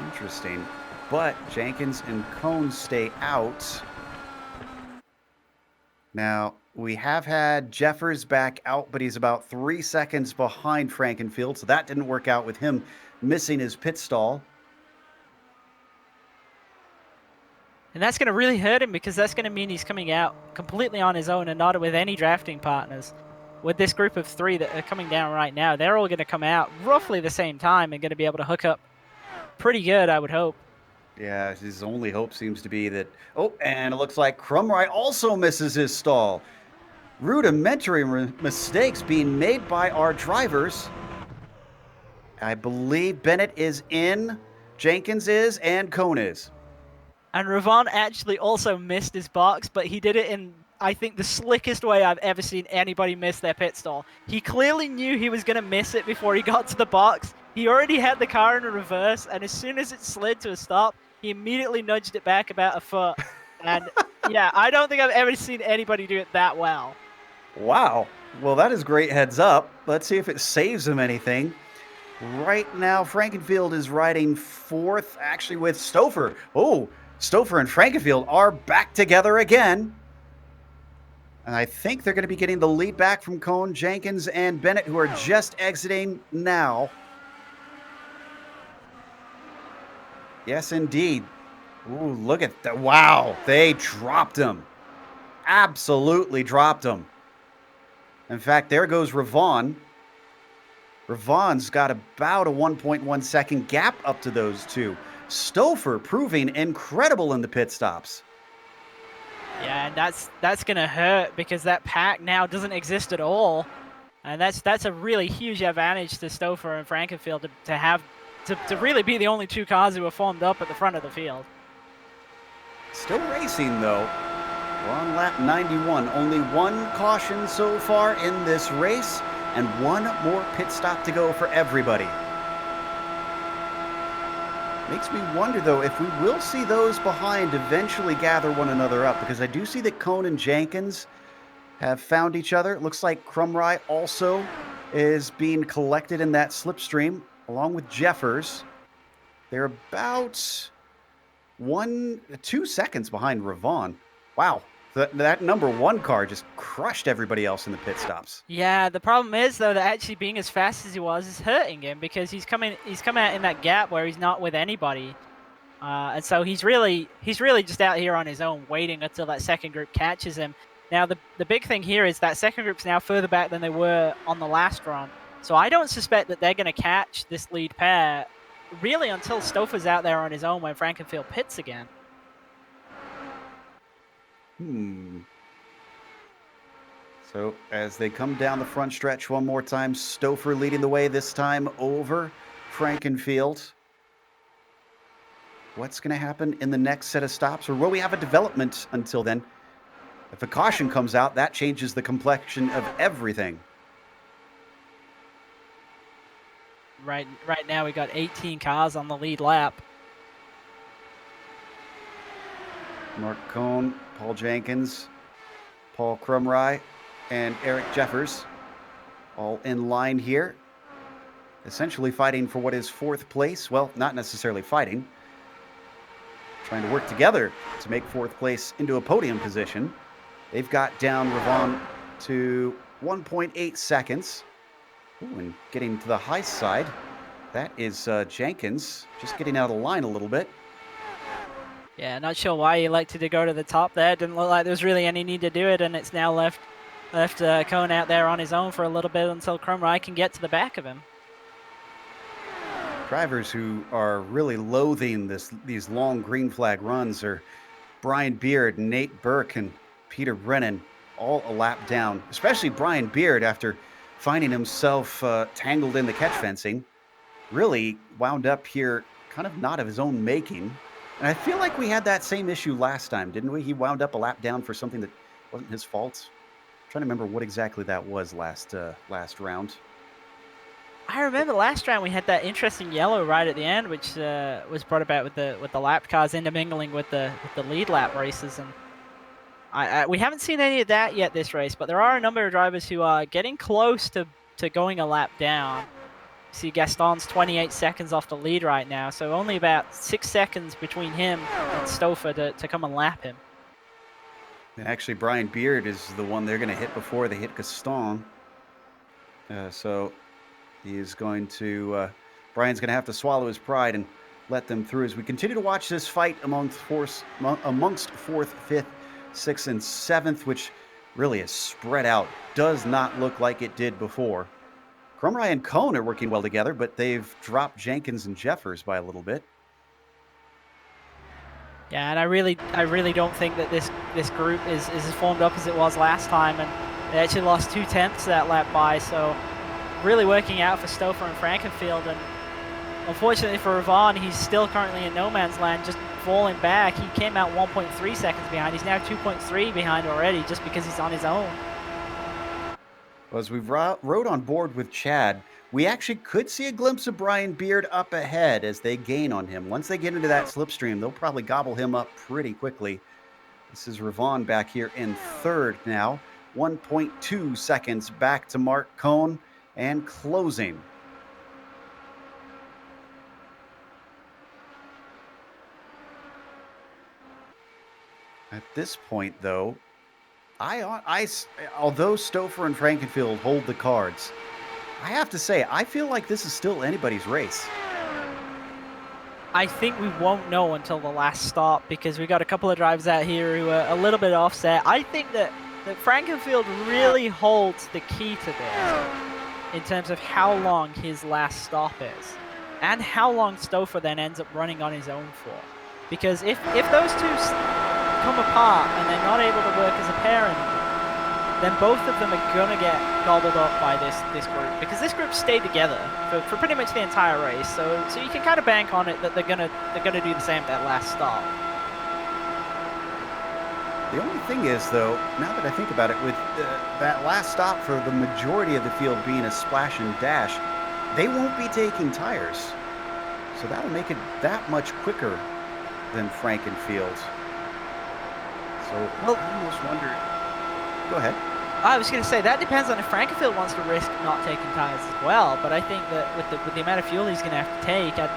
A: Interesting. But Jenkins and Cone stay out. Now, we have had Jeffers back out, but he's about 3 seconds behind Frankenfield, so that didn't work out with him missing his pit stall.
C: And that's going to really hurt him, because that's going to mean he's coming out completely on his own and not with any drafting partners. With this group of 3 that are coming down right now, they're all going to come out roughly the same time and going to be able to hook up pretty good, I would hope.
A: Yeah, his only hope seems to be that. Oh, and it looks like Crumry also misses his stall. Rudimentary mistakes being made by our drivers. I believe Bennett is in, Jenkins is, and Cone is.
C: And Ravon actually also missed his box, but he did it in, I think, the slickest way I've ever seen anybody miss their pit stall. He clearly knew he was going to miss it before he got to the box. He already had the car in a reverse, and as soon as it slid to a stop, he immediately nudged it back about a foot. And yeah, I don't think I've ever seen anybody do it that well.
A: Wow. Well, that is great heads up. Let's see if it saves him anything. Right now, Frankenfield is riding fourth, actually with Stouffer. Oh, Stouffer and Frankenfield are back together again. And I think they're going to be getting the lead back from Cone, Jenkins, and Bennett, who are just exiting now. Yes, indeed. Ooh, look at that. Wow, they dropped him. Absolutely dropped him. In fact, there goes Ravon. Ravon's got about a 1.1 second gap up to those two. Stouffer proving incredible in the pit stops.
C: Yeah, and that's gonna hurt because that pack now doesn't exist at all, and that's a really huge advantage to Stouffer and Frankenfield to have to really be the only two cars who are formed up at the front of the field.
A: Still racing though. We're on lap 91. Only one caution so far in this race, and one more pit stop to go for everybody. Makes me wonder, though, if we will see those behind eventually gather one another up, because I do see that Cone and Jenkins have found each other. It looks like Crumry also is being collected in that slipstream, along with Jeffers. They're about 2 seconds behind Ravon. Wow. That number one car just crushed everybody else in the pit stops.
C: Yeah, the problem is though that actually being as fast as he was is hurting him because he's coming out in that gap where he's not with anybody, and so he's really just out here on his own, waiting until that second group catches him. Now the big thing here is that second group's now further back than they were on the last run, so I don't suspect that they're going to catch this lead pair really until Stouffer's out there on his own when Frankenfield pits again.
A: So as they come down the front stretch one more time, Stouffer leading the way this time over Frankenfield. What's going to happen in the next set of stops, or will we have a development until then? If a caution comes out, that changes the complexion of everything.
C: Right now we got 18 cars on the lead lap.
A: Mark Cone, Paul Jenkins, Paul Crumry, and Eric Jeffers all in line here, essentially fighting for what is fourth place. Well, not necessarily fighting, trying to work together to make fourth place into a podium position. They've got down Ravon to 1.8 seconds. Ooh, and getting to the high side, that is Jenkins just getting out of the line a little bit.
C: Yeah, not sure why he elected to go to the top there. Didn't look like there was really any need to do it, and it's now left Cone out there on his own for a little bit until Crumry can get to the back of him.
A: Drivers who are really loathing these long green flag runs are Brian Beard, Nate Burke, and Peter Brennan, all a lap down, especially Brian Beard after finding himself tangled in the catch fencing. Really wound up here kind of not of his own making. And I feel like we had that same issue last time, didn't we? He wound up a lap down for something that wasn't his fault. I'm trying to remember what exactly that was last round.
C: I remember last round we had that interesting yellow right at the end, which was brought about with the lap cars intermingling with the lead lap races, and we haven't seen any of that yet this race. But there are a number of drivers who are getting close to going a lap down. See Gaston's 28 seconds off the lead right now, so only about 6 seconds between him and Stouffer to come and lap him.
A: And actually, Brian Beard is the one they're going to hit before they hit Gaston. So he's going to, Brian's going to have to swallow his pride and let them through as we continue to watch this fight amongst fourth, fifth, sixth, and seventh, which really is spread out. Does not look like it did before. Crumry and Cone are working well together, but they've dropped Jenkins and Jeffers by a little bit.
C: Yeah, and I really don't think that this group is as formed up as it was last time, and they actually lost 2/10 that lap by, so really working out for Stouffer and Frankenfield, and unfortunately for Ravon, he's still currently in no man's land, just falling back. He came out 1.3 seconds behind. He's now 2.3 behind already just because he's on his own.
A: Well, as we rode on board with Chad, we actually could see a glimpse of Brian Beard up ahead as they gain on him. Once they get into that slipstream, they'll probably gobble him up pretty quickly. This is Ravon back here in third now. 1.2 seconds back to Mark Cohn and closing. At this point, though, although Stouffer and Frankenfield hold the cards, I have to say, I feel like this is still anybody's race.
C: I think we won't know until the last stop because we got a couple of drivers out here who are a little bit offset. I think that Frankenfield really holds the key to this in terms of how long his last stop is and how long Stouffer then ends up running on his own for. Because if those two come apart and they're not able to work as a pair anymore, then both of them are gonna get gobbled up by this group, because this group stayed together for pretty much the entire race. So you can kind of bank on it that they're gonna do the same at that last stop.
A: The only thing is, though, now that I think about it, with that last stop for the majority of the field being a splash and dash, they won't be taking tires, so that'll make it that much quicker than Frankenfield. So I almost wonder. Go ahead.
C: I was going to say, that depends on if Frankenfield wants to risk not taking tires as well, but I think that with the amount of fuel he's going to have to take, I'm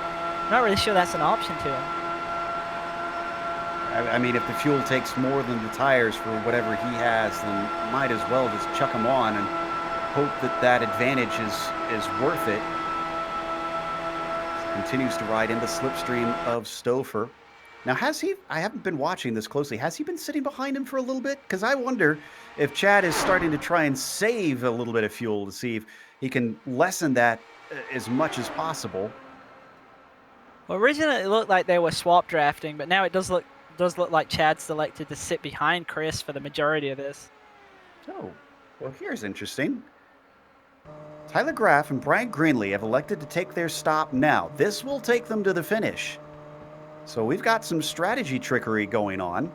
C: not really sure that's an option to him.
A: I mean, if the fuel takes more than the tires for whatever he has, then might as well just chuck them on and hope that advantage is worth it. Continues to ride in the slipstream of Stouffer. Now, I haven't been watching this closely. Has he been sitting behind him for a little bit? Because I wonder if Chad is starting to try and save a little bit of fuel to see if he can lessen that as much as possible.
C: Well, originally it looked like they were swap drafting, but now it does look like Chad selected to sit behind Chris for the majority of this.
A: Oh, well, here's interesting. Tyler Graff and Brian Greenlee have elected to take their stop now. This will take them to the finish. So we've got some strategy trickery going on.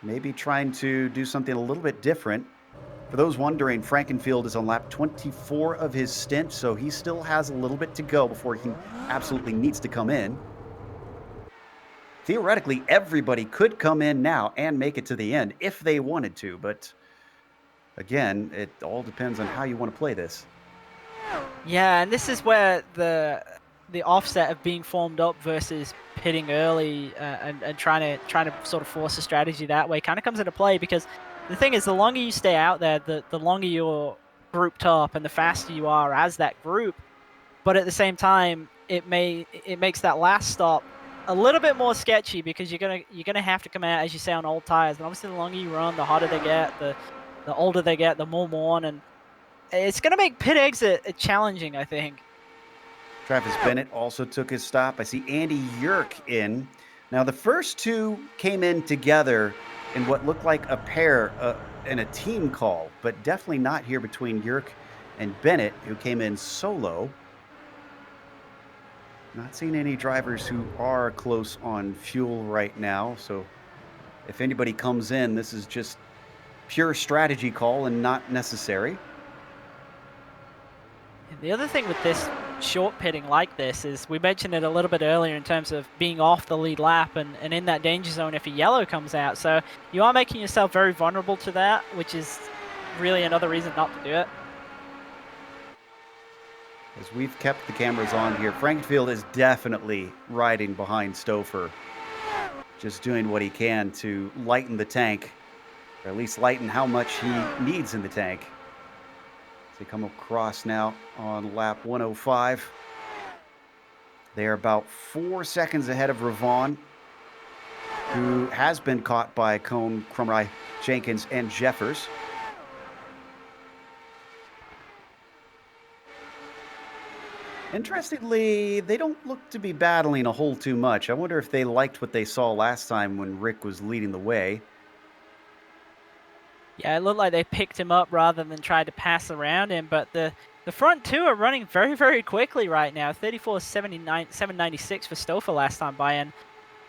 A: Maybe trying to do something a little bit different. For those wondering, Frankenfield is on lap 24 of his stint, so he still has a little bit to go before he absolutely needs to come in. Theoretically, everybody could come in now and make it to the end if they wanted to, but again, it all depends on how you want to play this.
C: Yeah, and this is where the offset of being formed up versus pitting early and trying to sort of force a strategy that way kind of comes into play, because the thing is, the longer you stay out there, the longer you're grouped up and the faster you are as that group. But at the same time, it makes that last stop a little bit more sketchy, because you're gonna have to come out, as you say, on old tires. And obviously, the longer you run, the hotter they get, the older they get, the more worn, and it's gonna make pit exit challenging, I think.
A: Travis Bennett also took his stop. I see Andy Yerk in. Now, the first two came in together in what looked like a pair in a team call, but definitely not here between Yerk and Bennett, who came in solo. Not seeing any drivers who are close on fuel right now, so if anybody comes in, this is just pure strategy call and not necessary.
C: The other thing with this short pitting like this is, we mentioned it a little bit earlier in terms of being off the lead lap and in that danger zone if a yellow comes out. So you are making yourself very vulnerable to that, which is really another reason not to do it.
A: As we've kept the cameras on here, Frankenfield is definitely riding behind Stouffer, just doing what he can to lighten the tank, or at least lighten how much he needs in the tank. They come across now on lap 105. They are about 4 seconds ahead of Ravon, who has been caught by Cohn, Crumry, Jenkins, and Jeffers. Interestingly, they don't look to be battling a whole too much. I wonder if they liked what they saw last time when Rick was leading the way.
C: Yeah, it looked like they picked him up rather than tried to pass around him, but the front two are running very, very quickly right now. 34.79, 796 for Stouffer last time by, and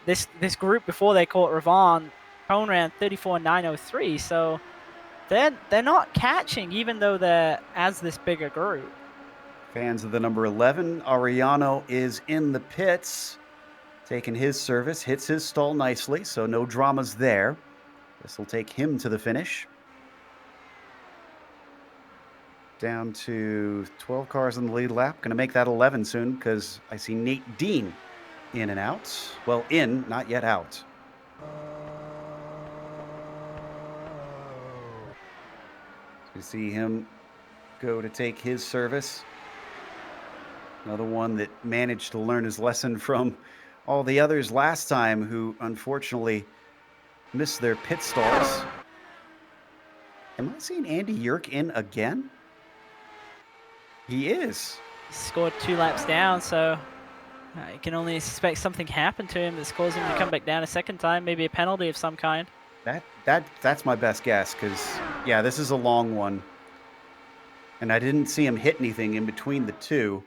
C: this group before they caught Ravon, Cone ran 34.903, so they're not catching even though they're as this bigger group.
A: Fans of the number 11, Ariano is in the pits, taking his service, hits his stall nicely, so no dramas there. This will take him to the finish. Down to 12 cars in the lead lap. Going to make that 11 soon because I see Nate Dean in and out. Well, in, not yet out. You see him go to take his service. Another one that managed to learn his lesson from all the others last time who unfortunately missed their pit stalls. Am I seeing Andy Yerk in again? He is.
C: He scored 2 laps down, so you can only suspect something happened to him that's caused him to come back down a second time, maybe a penalty of some kind.
A: That's my best guess because, yeah, this is a long one. And I didn't see him hit anything in between the two.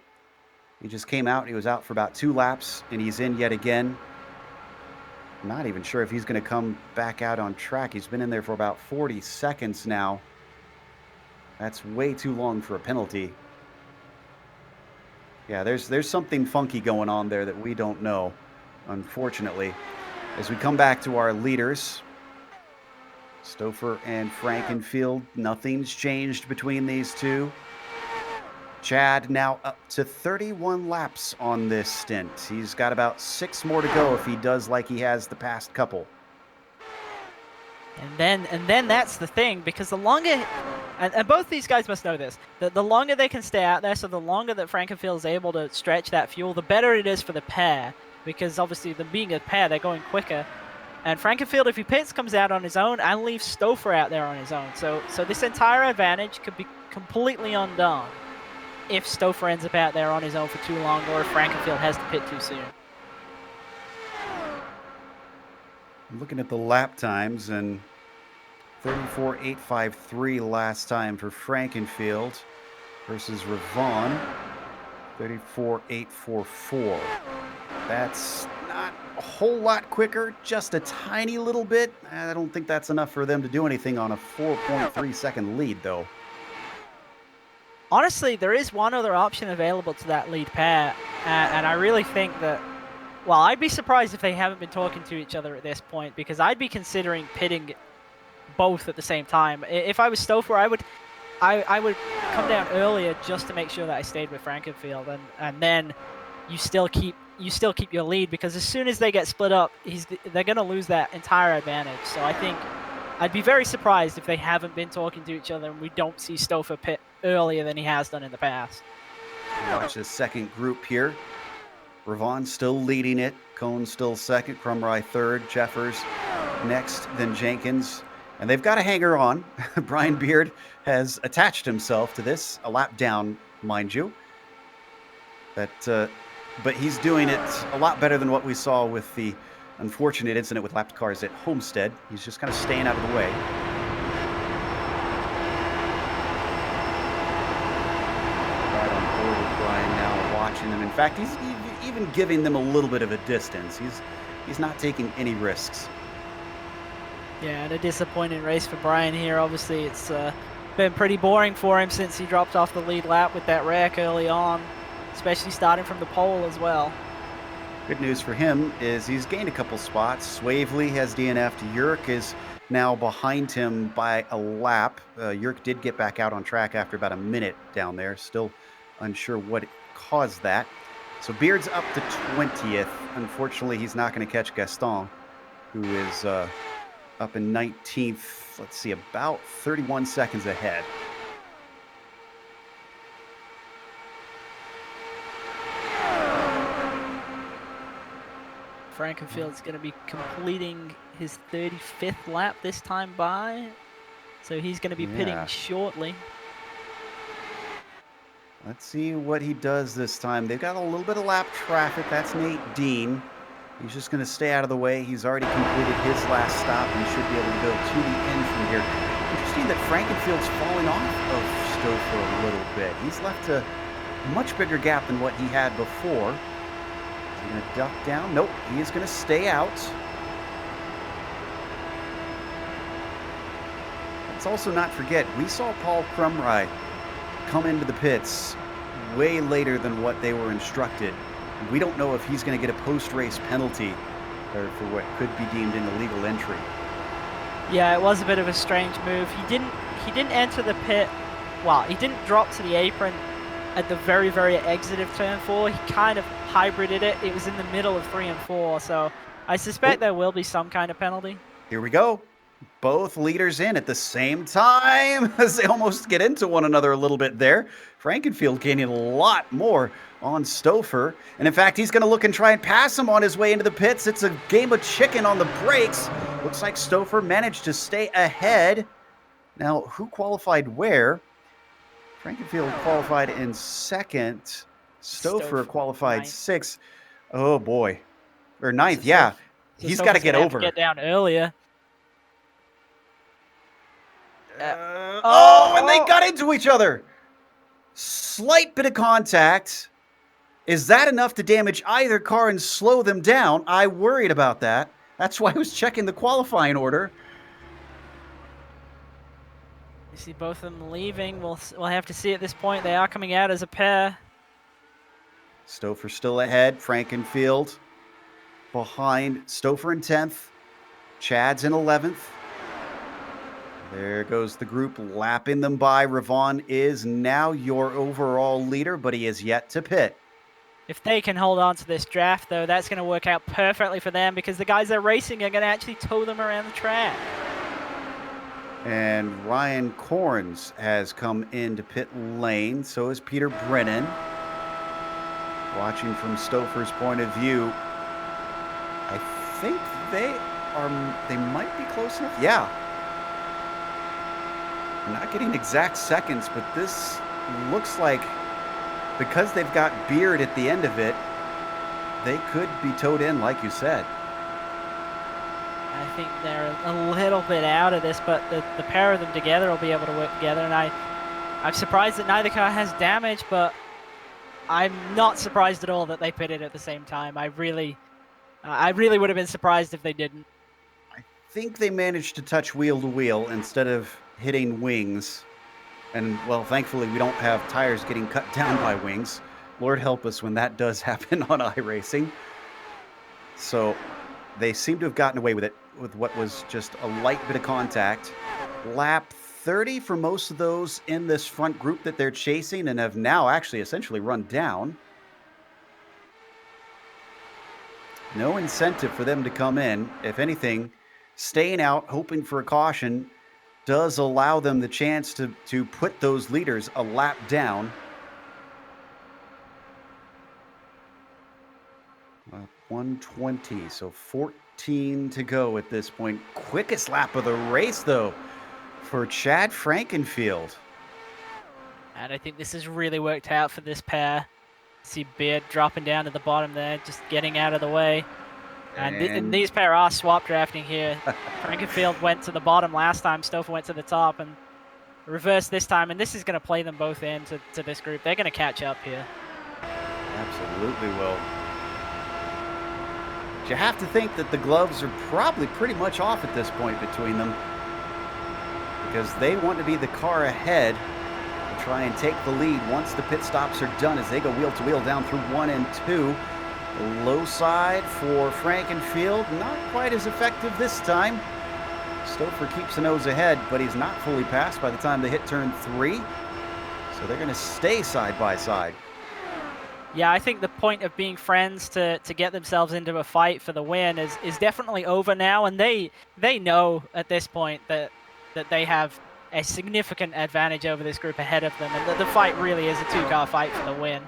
A: He just came out. He was out for about 2 laps, and he's in yet again. I'm not even sure if he's going to come back out on track. He's been in there for about 40 seconds now. That's way too long for a penalty. Yeah, there's something funky going on there that we don't know, unfortunately. As we come back to our leaders, Stouffer and Frankenfield, nothing's changed between these two. Chad now up to 31 laps on this stint. He's got about 6 more to go if he does like he has the past couple.
C: And then that's the thing, because the longer, and both these guys must know this, that the longer they can stay out there, so the longer that Frankenfield is able to stretch that fuel, the better it is for the pair, because obviously them being a pair, they're going quicker. And Frankenfield, if he pits, comes out on his own and leaves Stouffer out there on his own. So this entire advantage could be completely undone if Stouffer ends up out there on his own for too long, or if Frankenfield has to pit too soon.
A: I'm looking at the lap times, and 34.853 last time for Frankenfield versus Ravon, 34.844. That's not a whole lot quicker, just a tiny little bit. I don't think that's enough for them to do anything on a 4.3 second lead, though.
C: Honestly, there is one other option available to that lead pair, and I really think that, well, I'd be surprised if they haven't been talking to each other at this point, because I'd be considering pitting both at the same time. If I was Stouffer, I would come down earlier just to make sure that I stayed with Frankenfield, and then you still keep your lead, because as soon as they get split up, they're going to lose that entire advantage. So I think I'd be very surprised if they haven't been talking to each other and we don't see Stouffer pit earlier than he has done in the past.
A: Watch this second group here. Ravon still leading it. Cone still second. Crumry third. Jeffers next, then Jenkins. And they've got a hanger on. Brian Beard has attached himself to this, a lap down, mind you. But he's doing it a lot better than what we saw with the unfortunate incident with lapped cars at Homestead. He's just kind of staying out of the way. Right on board with Brian now, watching them. In fact, he's even giving them a little bit of a distance. He's not taking any risks.
C: Yeah, and a disappointing race for Brian here. Obviously, it's been pretty boring for him since he dropped off the lead lap with that wreck early on, especially starting from the pole as well.
A: Good news for him is he's gained a couple spots. Swavely has DNF'd. Yerk is now behind him by a lap. Yerk did get back out on track after about a minute down there. Still unsure what caused that. So Beard's up to 20th. Unfortunately, he's not going to catch Gaston, who is up in 19th. Let's see, about 31 seconds ahead.
C: Frankenfield's going to be completing his 35th lap this time by, so he's going to be pitting shortly.
A: Let's see what he does this time. They've got a little bit of lap traffic. That's Nate Dean. He's just going to stay out of the way. He's already completed his last stop and should be able to go to the end from here. Interesting that Frankenfield's falling off of Stouffer a little bit. He's left a much bigger gap than what he had before. Is he going to duck down? Nope, he is going to stay out. Let's also not forget, we saw Paul Crumry come into the pits way later than what they were instructed. We don't know if he's going to get a post-race penalty or for what could be deemed an illegal entry.
C: Yeah, it was a bit of a strange move. He didn't enter the pit. Well, he didn't drop to the apron at the very, very exit of turn 4. He kind of hybrided it. It was in the middle of 3 and 4, so I suspect there will be some kind of penalty.
A: Here we go. Both leaders in at the same time as they almost get into one another a little bit there. Frankenfield gaining a lot more on Stouffer. And in fact, he's going to look and try and pass him on his way into the pits. It's a game of chicken on the brakes. Looks like Stouffer managed to stay ahead. Now, who qualified where? Frankenfield qualified in second. Stouffer qualified 6th. Oh, boy. Or 9th, yeah. He's got to get over.
C: Get down earlier.
A: And they got into each other. Slight bit of contact. Is that enough to damage either car and slow them down? I worried about that. That's why I was checking the qualifying order.
C: You see both of them leaving. We'll have to see at this point. They are coming out as a pair.
A: Stouffer still ahead. Frankenfield behind. Stouffer in 10th. Chad's in 11th. There goes the group lapping them by. Ravon is now your overall leader, but he is yet to pit.
C: If they can hold on to this draft, though, that's going to work out perfectly for them because the guys they're racing are going to actually tow them around the track.
A: And Ryan Corns has come into pit lane. So is Peter Brennan. Watching from Stouffer's point of view, I think they might be close enough. Yeah. I'm not getting exact seconds, but this looks like because they've got beard at the end of it, they could be towed in, like you said.
C: I think they're a little bit out of this, but the pair of them together will be able to work together. And I'm surprised that neither car has damage, but I'm not surprised at all that they pitted at the same time. I really would have been surprised if they didn't.
A: I think they managed to touch wheel to wheel instead of hitting wings. And, well, thankfully we don't have tires getting cut down by wings. Lord help us when that does happen on iRacing. So they seem to have gotten away with it with what was just a light bit of contact. Lap 30 for most of those in this front group that they're chasing and have now actually essentially run down. No incentive for them to come in. If anything, staying out, hoping for a caution, does allow them the chance to put those leaders a lap down. 120, so 14 to go at this point. Quickest lap of the race, though, for Chad Frankenfield.
C: And I think this has really worked out for this pair. See Beard dropping down to the bottom there, just getting out of the way. And these pair are swap drafting here. Frankenfield went to the bottom last time, Stouffer went to the top, and reverse this time, and this is going to play them both into this group. They're going to catch up here.
A: Absolutely will. But you have to think that the gloves are probably pretty much off at this point between them, because they want to be the car ahead to try and take the lead once the pit stops are done as they go wheel to wheel down through 1 and 2. The low side for Frankenfield, not quite as effective this time. Stouffer keeps the nose ahead, but he's not fully passed by the time they hit turn 3. So they're going to stay side by side.
C: Yeah, I think the point of being friends to get themselves into a fight for the win is definitely over now, and they know at this point that they have a significant advantage over this group ahead of them, and the fight really is a two-car fight for the win.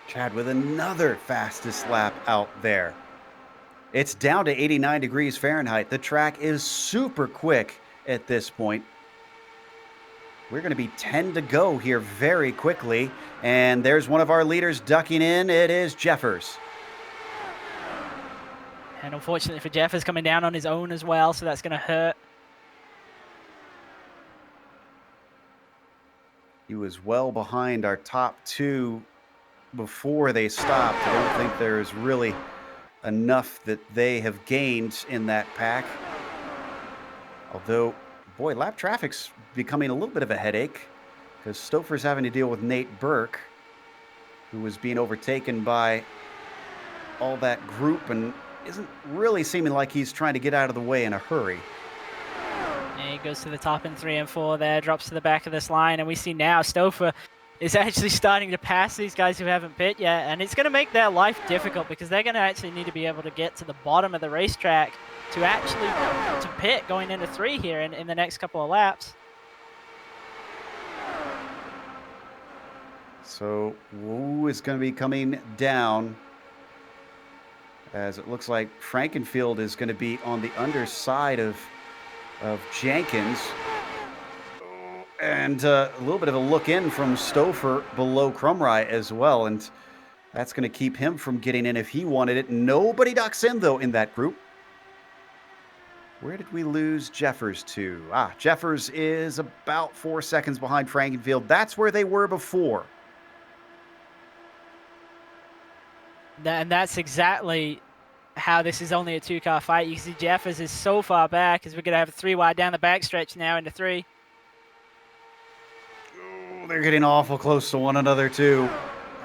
A: Chad with another fastest lap out there. It's down to 89 degrees Fahrenheit. The track is super quick at this point. We're going to be 10 to go here very quickly. And there's one of our leaders ducking in. It is Jeffers.
C: And unfortunately for Jeffers, coming down on his own as well, so that's going to hurt.
A: He was well behind our top two before they stopped. I don't think there's really enough that they have gained in that pack. Although, boy, lap traffic's becoming a little bit of a headache because Stouffer's having to deal with Nate Burke, who was being overtaken by all that group and isn't really seeming like he's trying to get out of the way in a hurry.
C: And he goes to the top in 3 and 4 there, drops to the back of this line, and we see now Stauffer is actually starting to pass these guys who haven't pit yet, and it's going to make their life difficult because they're going to actually need to be able to get to the bottom of the racetrack to actually to pit going into 3 here in the next couple of laps.
A: So Wu is going to be coming down, as it looks like Frankenfield is going to be on the underside of Jenkins. And a little bit of a look in from Stauffer below Crumry as well. And that's going to keep him from getting in if he wanted it. Nobody ducks in, though, in that group. Where did we lose Jeffers to? Jeffers is about 4 seconds behind Frankenfield. That's where they were before.
C: And that's exactly how this is only a 2-car fight. You can see Jeffers is so far back as we're going to have a 3 wide down the backstretch now into 3.
A: Oh, they're getting awful close to one another, too.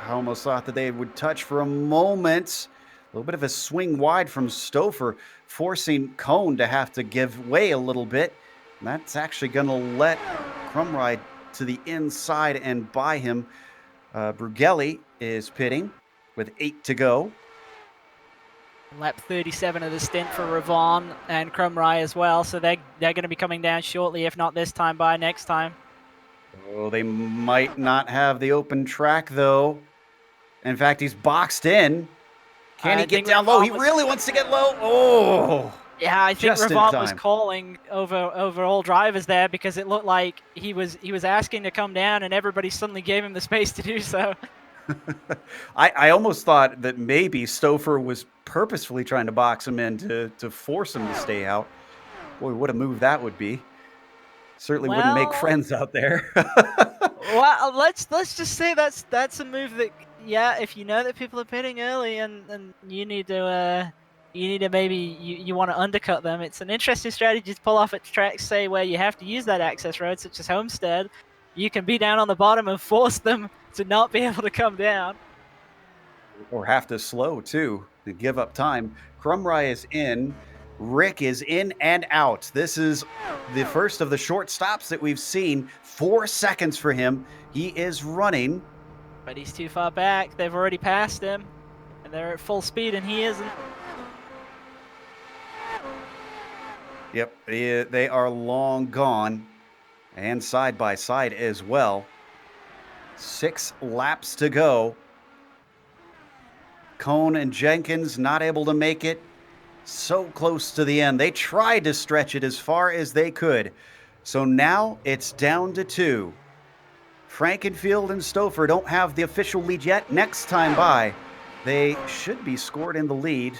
A: I almost thought that they would touch for a moment. A little bit of a swing wide from Stauffer, forcing Cone to have to give way a little bit. And that's actually going to let Crumry to the inside and by him. Brughelli is pitting with 8 to go.
C: Lap 37 of the stint for Ravon and Crumry as well, so they're going to be coming down shortly, if not this time, by next time.
A: Oh, they might not have the open track, though. In fact, he's boxed in. Can he get down low? He really wants to get low. Oh!
C: Yeah, I think Ravon was calling over all drivers there because it looked like he was asking to come down, and everybody suddenly gave him the space to do so.
A: I almost thought that maybe Stauffer was purposefully trying to box him in to force him to stay out. Boy, what a move that would be. Certainly wouldn't make friends out there.
C: Well, let's just say that's a move that, yeah, if you know that people are pitting early and you need to maybe you want to undercut them, it's an interesting strategy to pull off at tracks, say, where you have to use that access road, such as Homestead. You can be down on the bottom and force them to not be able to come down.
A: Or have to slow, too, to give up time. Crumry is in. Rick is in and out. This is the first of the short stops that we've seen. 4 seconds for him. He is running.
C: But he's too far back. They've already passed him. And they're at full speed, and he isn't.
A: Yep, they are long gone. And side by side as well. 6 laps to go. Cone and Jenkins not able to make it. So close to the end. They tried to stretch it as far as they could. So now it's down to 2. Frankenfield and Stauffer don't have the official lead yet. Next time by, they should be scored in the lead.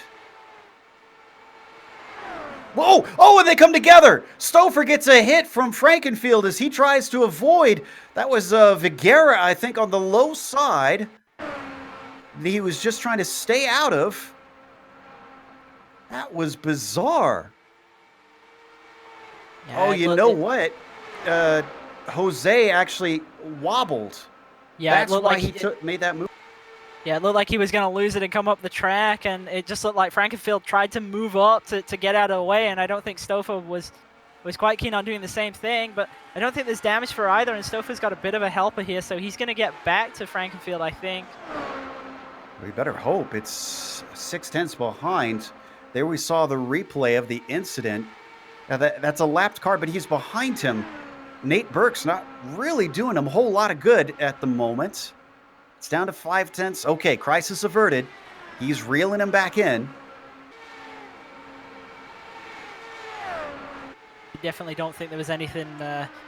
A: Whoa! Oh, and they come together! Stauffer gets a hit from Frankenfield as he tries to avoid. That was Vigera, I think, on the low side. He was just trying to stay out of. That was bizarre. Yeah, you know what? Jose actually wobbled.
C: Yeah,
A: that's why he made that move.
C: Yeah, it looked like he was going to lose it and come up the track, and it just looked like Frankenfield tried to move up to get out of the way, and I don't think Stauffer was quite keen on doing the same thing, but I don't think there's damage for either, and Stauffer's got a bit of a helper here, so he's going to get back to Frankenfield, I think.
A: We better hope. It's 6/10 behind. There we saw the replay of the incident. Now that's a lapped car, but he's behind him. Nate Burke's not really doing him a whole lot of good at the moment. It's down to 5/10. Okay, crisis averted. He's reeling him back in.
C: definitely don't think there was anything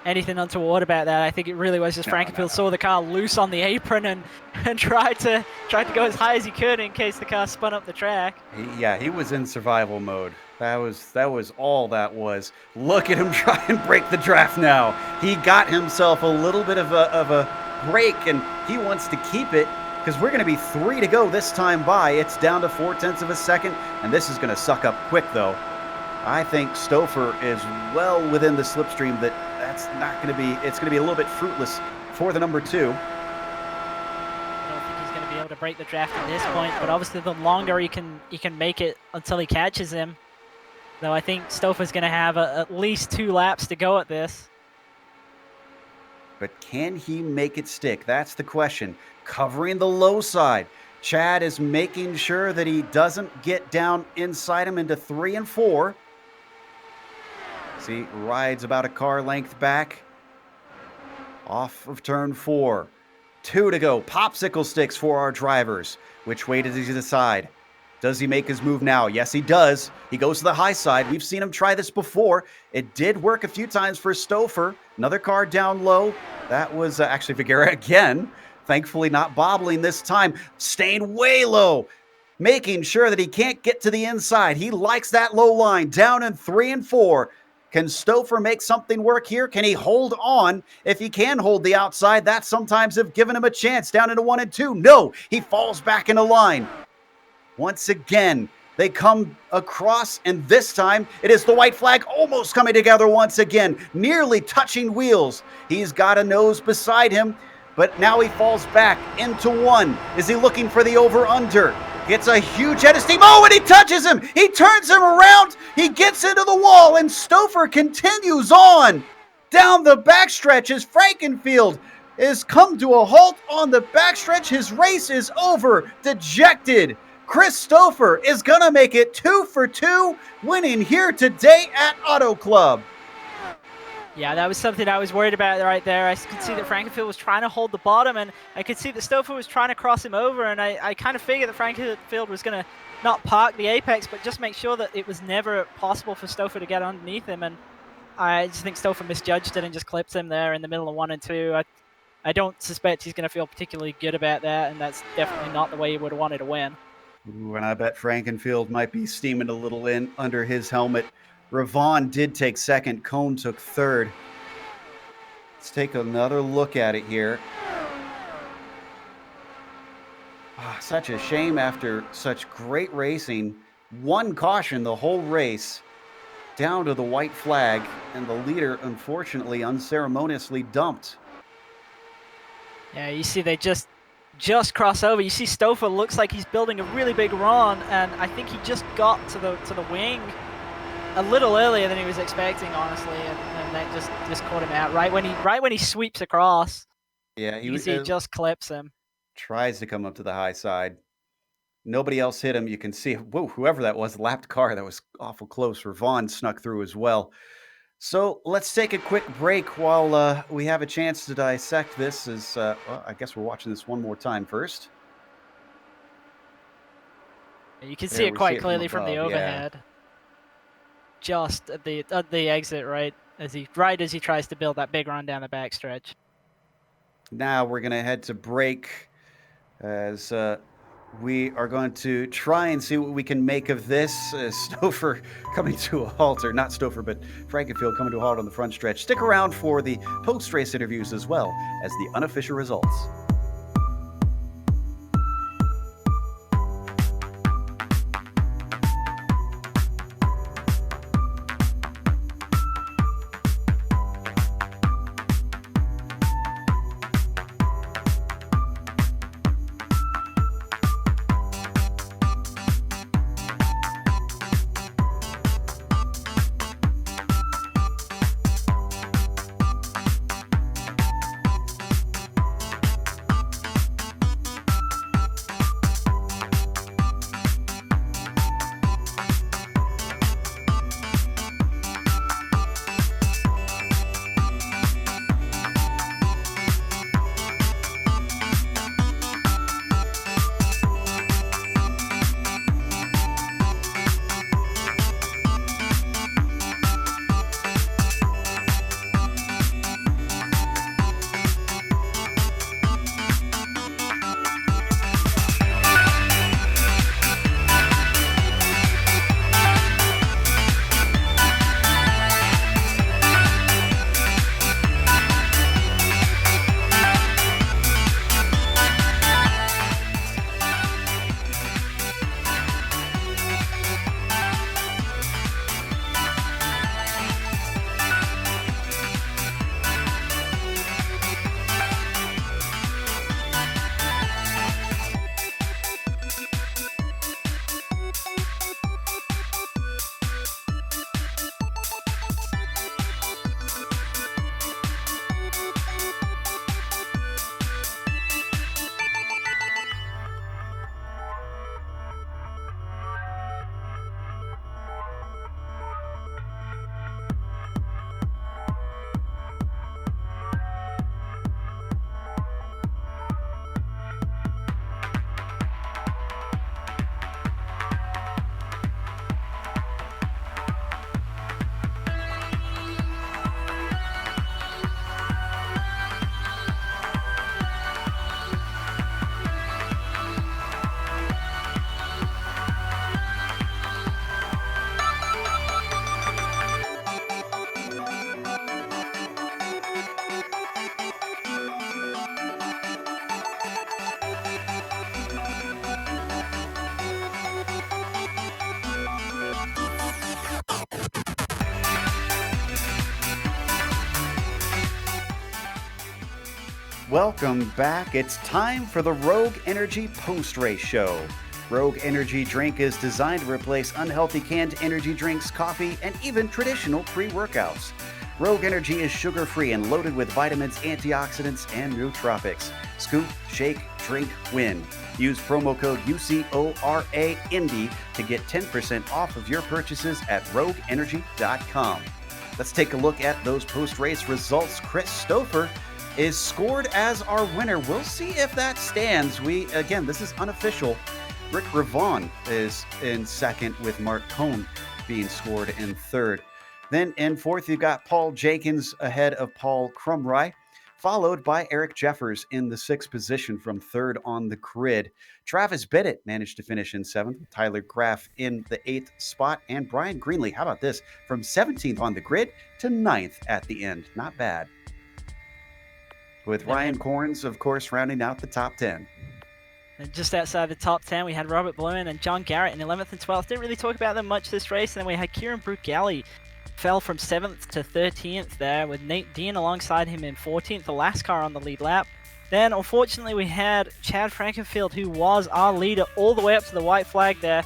C: untoward about that. I think it really was just Frankenfield saw the car loose on the apron and tried to go as high as he could in case the car spun up the track.
A: He was in survival mode. That was all that was. Look at him try and break the draft now. He got himself a little bit of a break, and he wants to keep it because we're going to be 3 to go this time by. It's down to 0.4 of a second, and this is going to suck up quick, though. I think Stouffer is well within the slipstream that's not going to be, it's going to be a little bit fruitless for the number 2.
C: I don't think he's going to be able to break the draft at this point, but obviously the longer he can make it until he catches him, though I think Stouffer's going to have at least 2 laps to go at this.
A: But can he make it stick? That's the question. Covering the low side. Chad is making sure that he doesn't get down inside him into 3 and 4. See, rides about a car length back. Off of turn 4. 2 to go. Popsicle sticks for our drivers. Which way does he decide? Does he make his move now? Yes, he does. He goes to the high side. We've seen him try this before. It did work a few times for Stouffer. Another car down low. That was actually Figueira again. Thankfully not bobbling this time. Staying way low. Making sure that he can't get to the inside. He likes that low line. Down in 3 and 4. Can Stouffer make something work here? Can he hold on? If he can hold the outside, that sometimes have given him a chance. Down into 1 and 2. No, he falls back into line. Once again, they come across, and this time it is the white flag almost coming together once again, nearly touching wheels. He's got a nose beside him, but now he falls back into 1. Is he looking for the over-under? Gets a huge head of steam. Oh, and he touches him. He turns him around. He gets into the wall, and Stouffer continues on down the backstretch as Frankenfield is come to a halt on the backstretch. His race is over. Dejected. Chris Stouffer is going to make it 2 for 2, winning here today at Auto Club.
C: Yeah, that was something I was worried about right there. I could see that Frankenfield was trying to hold the bottom, and I could see that Stouffer was trying to cross him over, and I kind of figured that Frankenfield was going to not park the apex, but just make sure that it was never possible for Stouffer to get underneath him, and I just think Stouffer misjudged it and just clipped him there in the middle of 1 and 2. I don't suspect he's going to feel particularly good about that, and that's definitely not the way he would have wanted to win.
A: Ooh, and I bet Frankenfield might be steaming a little in under his helmet. Ravon did take second. Cone took third. Let's take another look at it here. Such a shame after such great racing. 1 caution the whole race. Down to the white flag. And the leader, unfortunately, unceremoniously dumped.
C: Yeah, you see they just cross over. You see Stouffer looks like he's building a really big run, and I think he just got to the wing a little earlier than he was expecting, honestly, and that just caught him out right when he sweeps across.
A: Yeah,
C: he just clips him.
A: Tries to come up to the high side. Nobody else hit him. You can see, whoa, whoever that was, lapped car. That was awful close. Ravon snuck through as well. So let's take a quick break while we have a chance to dissect this. Well, I guess we're watching this one more time first.
C: You can see it quite clearly from the overhead. Yeah. Just at the exit, right as he tries to build that big run down the backstretch.
A: Now we're going to head to break as we are going to try and see what we can make of this. Stouffer coming to a halt, or not Stouffer, but Frankenfield coming to a halt on the front stretch. Stick around for the post-race interviews as well as the unofficial results. Welcome back. It's time for the Rogue Energy post-race show. Rogue Energy drink is designed to replace unhealthy canned energy drinks, coffee, and even traditional pre-workouts. Rogue Energy is sugar-free and loaded with vitamins, antioxidants, and nootropics. Scoop, shake, drink, win. Use promo code UCORA Indy to get 10% off of your purchases at rogueenergy.com. Let's take a look at those post-race results. Chris Stouffer is scored as our winner. We'll see if that stands. This is unofficial. Rick Ravon is in second, with Mark Cohn being scored in third. Then in fourth, you've got Paul Jenkins ahead of Paul Crumry, followed by Eric Jeffers in the sixth position from third on the grid. Travis Bennett managed to finish in seventh, Tyler Graff in the eighth spot, and Brian Greenlee, how about this, from 17th on the grid to ninth at the end. Not bad. With Ryan Corns, of course, rounding out the top 10.
C: And just outside the top 10, we had Robert Blumen and John Garrett in 11th and 12th. Didn't really talk about them much this race. And then we had Kieran Brugeli, fell from 7th to 13th there, with Nate Dean alongside him in 14th, the last car on the lead lap. Then, unfortunately, we had Chad Frankenfield, who was our leader all the way up to the white flag there.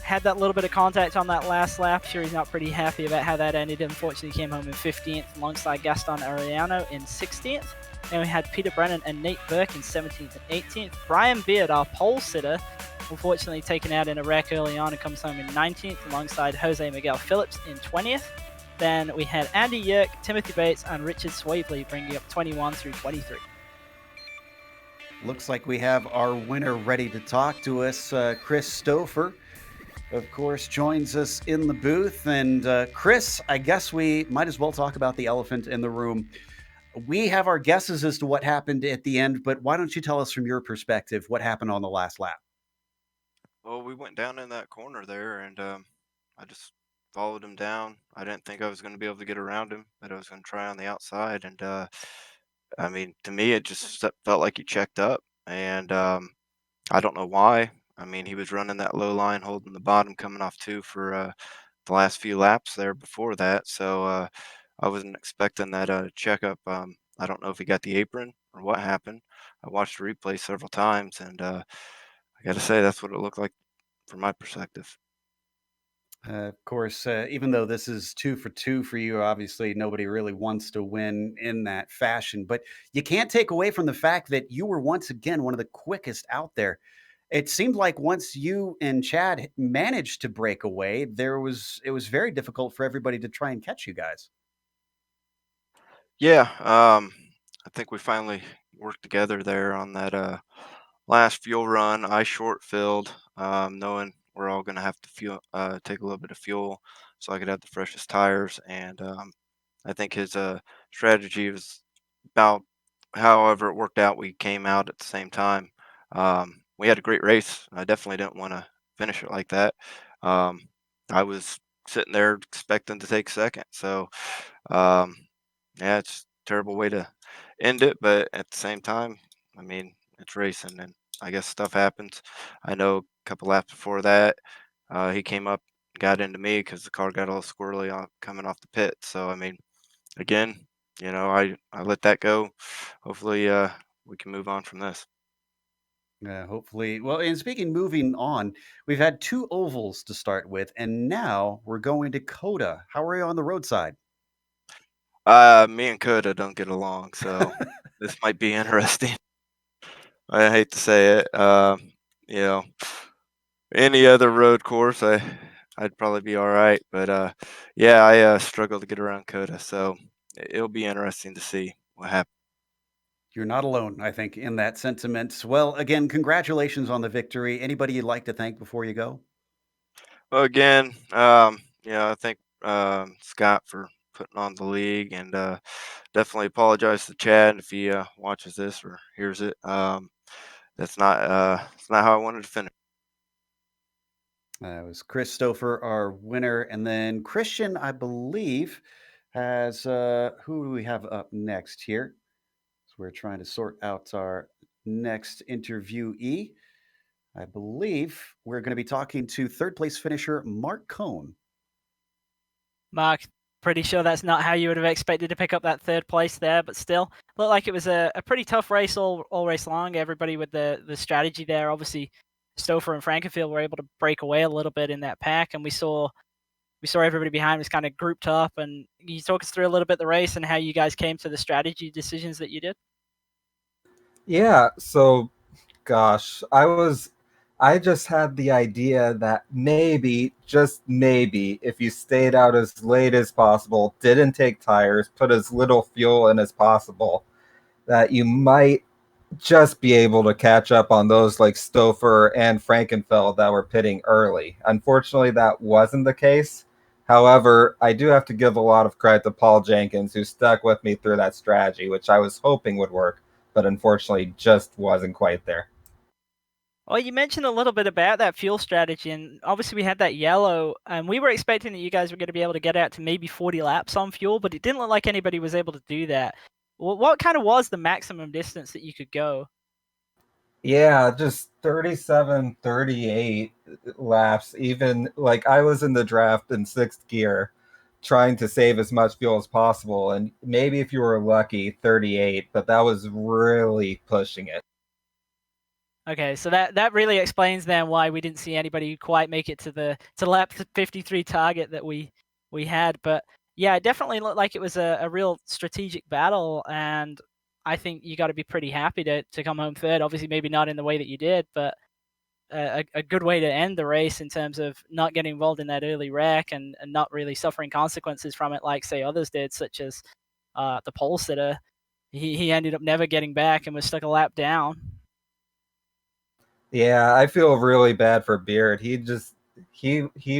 C: Had that little bit of contact on that last lap. Sure, he's not pretty happy about how that ended. Unfortunately, he came home in 15th alongside Gaston Arellano in 16th. And we had Peter Brennan and Nate Burke in 17th and 18th. Brian Beard, our pole sitter, unfortunately taken out in a wreck early on and comes home in 19th alongside Jose Miguel Phillips in 20th. Then we had Andy Yerk, Timothy Bates, and Richard Swavely bringing up 21 through 23.
A: Looks like we have our winner ready to talk to us. Chris Stouffer, of course, joins us in the booth. And Chris, I guess we might as well talk about the elephant in the room. We have our guesses as to what happened at the end, but why don't you tell us from your perspective what happened on the last lap?
D: Well, we went down in that corner there, and I just followed him down. I didn't think I was going to be able to get around him, but I was going to try on the outside. And I mean, to me, it just felt like he checked up, and I don't know why. I mean, he was running that low line, holding the bottom, coming off two for the last few laps there before that. So I wasn't expecting that checkup. I don't know if he got the apron or what happened. I watched the replay several times, and I got to say that's what it looked like from my perspective.
A: Of course, even though this is 2 for 2 for you, obviously nobody really wants to win in that fashion. But you can't take away from the fact that you were once again one of the quickest out there. It seemed like once you and Chad managed to break away, it was very difficult for everybody to try and catch you guys.
D: Yeah, I think we finally worked together there on that last fuel run. I short filled, knowing we're all going to have to take a little bit of fuel so I could have the freshest tires. And I think his strategy was about however it worked out. We came out at the same time. We had a great race. I definitely didn't want to finish it like that. Um, I was sitting there expecting to take second. So, um, yeah, it's a terrible way to end it, but at the same time, I mean, it's racing, and I guess stuff happens. I know a couple laps before that, he came up, got into me because the car got all squirrely coming off the pit. So I mean, again, I let that go. Hopefully, we can move on from this.
A: Hopefully, well, and speaking moving on, we've had two ovals to start with, and now we're going to Coda. How are you on the roadside?
D: Me and Coda don't get along, so this might be interesting. I hate to say it. You know, any other road course, I'd probably be all right. But yeah, I struggle to get around Coda, so it'll be interesting to see what happens.
A: You're not alone, I think, in that sentiment. Well, again, congratulations on the victory. Anybody you'd like to thank before you go?
D: Well, again, I think Scott for putting on the league, and definitely apologize to Chad if he watches this or hears it. It's not how I wanted to finish.
A: It was Chris Stouffer, our winner. And then Christian, I believe, has who do we have up next here? So we're trying to sort out our next interviewee. I believe we're going to be talking to third place finisher Mark Cohn.
C: Mark, pretty sure that's not how you would have expected to pick up that third place there, but still looked like it was a pretty tough race all race long. Everybody with the strategy there. Obviously, Stouffer and Frankenfield were able to break away a little bit in that pack, and we saw everybody behind was kind of grouped up. And can you talk us through a little bit the race and how you guys came to the strategy decisions that you did?
E: Yeah, so gosh, I just had the idea that maybe, just maybe, if you stayed out as late as possible, didn't take tires, put as little fuel in as possible, that you might just be able to catch up on those like Stouffer and Frankenfeld that were pitting early. Unfortunately, that wasn't the case. However, I do have to give a lot of credit to Paul Jenkins, who stuck with me through that strategy, which I was hoping would work, but unfortunately just wasn't quite there.
C: Well, you mentioned a little bit about that fuel strategy, and obviously we had that yellow, and we were expecting that you guys were going to be able to get out to maybe 40 laps on fuel, but it didn't look like anybody was able to do that. What kind of was the maximum distance that you could go?
E: Yeah, just 37, 38 laps. Even like I was in the draft in sixth gear trying to save as much fuel as possible. And maybe if you were lucky, 38, but that was really pushing it.
C: Okay, so that really explains then why we didn't see anybody quite make it to lap 53 target that we had. But yeah, it definitely looked like it was a real strategic battle, and I think you got to be pretty happy to come home third. Obviously, maybe not in the way that you did, but a good way to end the race in terms of not getting involved in that early wreck and not really suffering consequences from it like say others did, such as the pole sitter. He ended up never getting back and was stuck a lap down.
E: Yeah, I feel really bad for Beard. He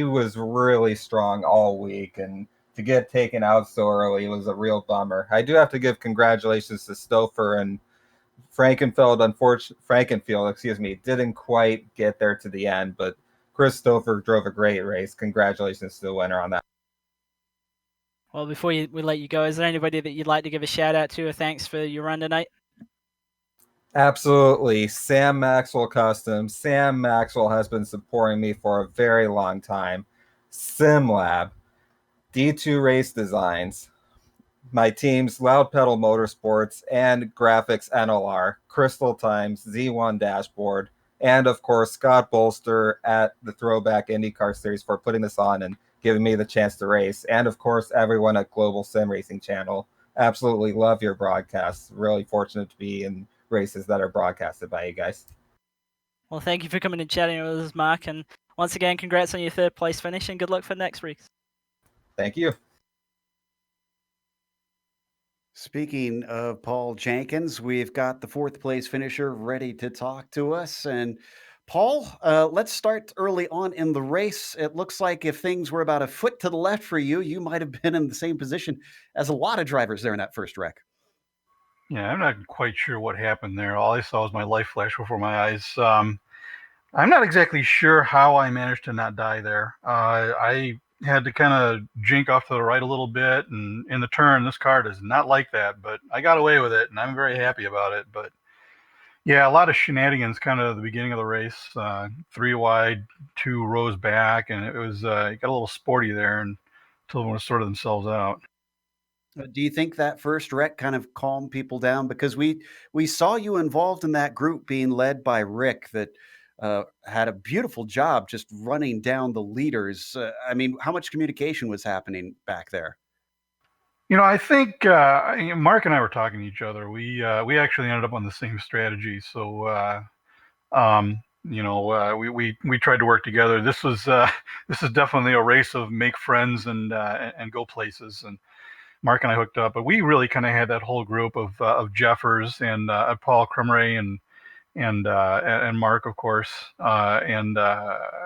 E: was really strong all week, and to get taken out so early was a real bummer. I do have to give congratulations to Stouffer and Frankenfield, excuse me, didn't quite get there to the end, but Chris Stouffer drove a great race. Congratulations to the winner on that.
C: Well, before we let you go, is there anybody that you'd like to give a shout out to or thanks for your run tonight?
E: Absolutely. Sam Maxwell Customs. Sam Maxwell has been supporting me for a very long time. SimLab, D2 Race Designs, my teams Loud Pedal Motorsports and Graphics NLR, Crystal Times, Z1 Dashboard, and of course Scott Bolster at the Throwback Indycar Series for putting this on and giving me the chance to race, and of course everyone at Global Sim Racing Channel. Absolutely love your broadcasts. Really fortunate to be in races that are broadcasted by you guys.
C: Well, thank you for coming and chatting with us, Mark. And once again, congrats on your third place finish and good luck for next race.
E: Thank you.
A: Speaking of Paul Jenkins, we've got the fourth place finisher ready to talk to us. And Paul, let's start early on in the race. It looks like if things were about a foot to the left for you, you might have been in the same position as a lot of drivers there in that first wreck.
F: Yeah, I'm not quite sure what happened there. All I saw was my life flash before my eyes. I'm not exactly sure how I managed to not die there. I had to kind of jink off to the right a little bit, and in the turn, this car does not like that, but I got away with it, and I'm very happy about it. But yeah, a lot of shenanigans kind of at the beginning of the race. 3 wide, 2 rows back, and it got a little sporty there until everyone sorted themselves out.
A: Do you think that first wreck kind of calmed people down? Because we saw you involved in that group being led by Rick that had a beautiful job just running down the leaders. I mean, how much communication was happening back there?
F: I think Mark and I were talking to each other. We actually ended up on the same strategy. So we tried to work together. This was this is definitely a race of make friends and go places. And Mark and I hooked up, but we really kind of had that whole group of Jeffers and Paul Crumray and Mark, of course, and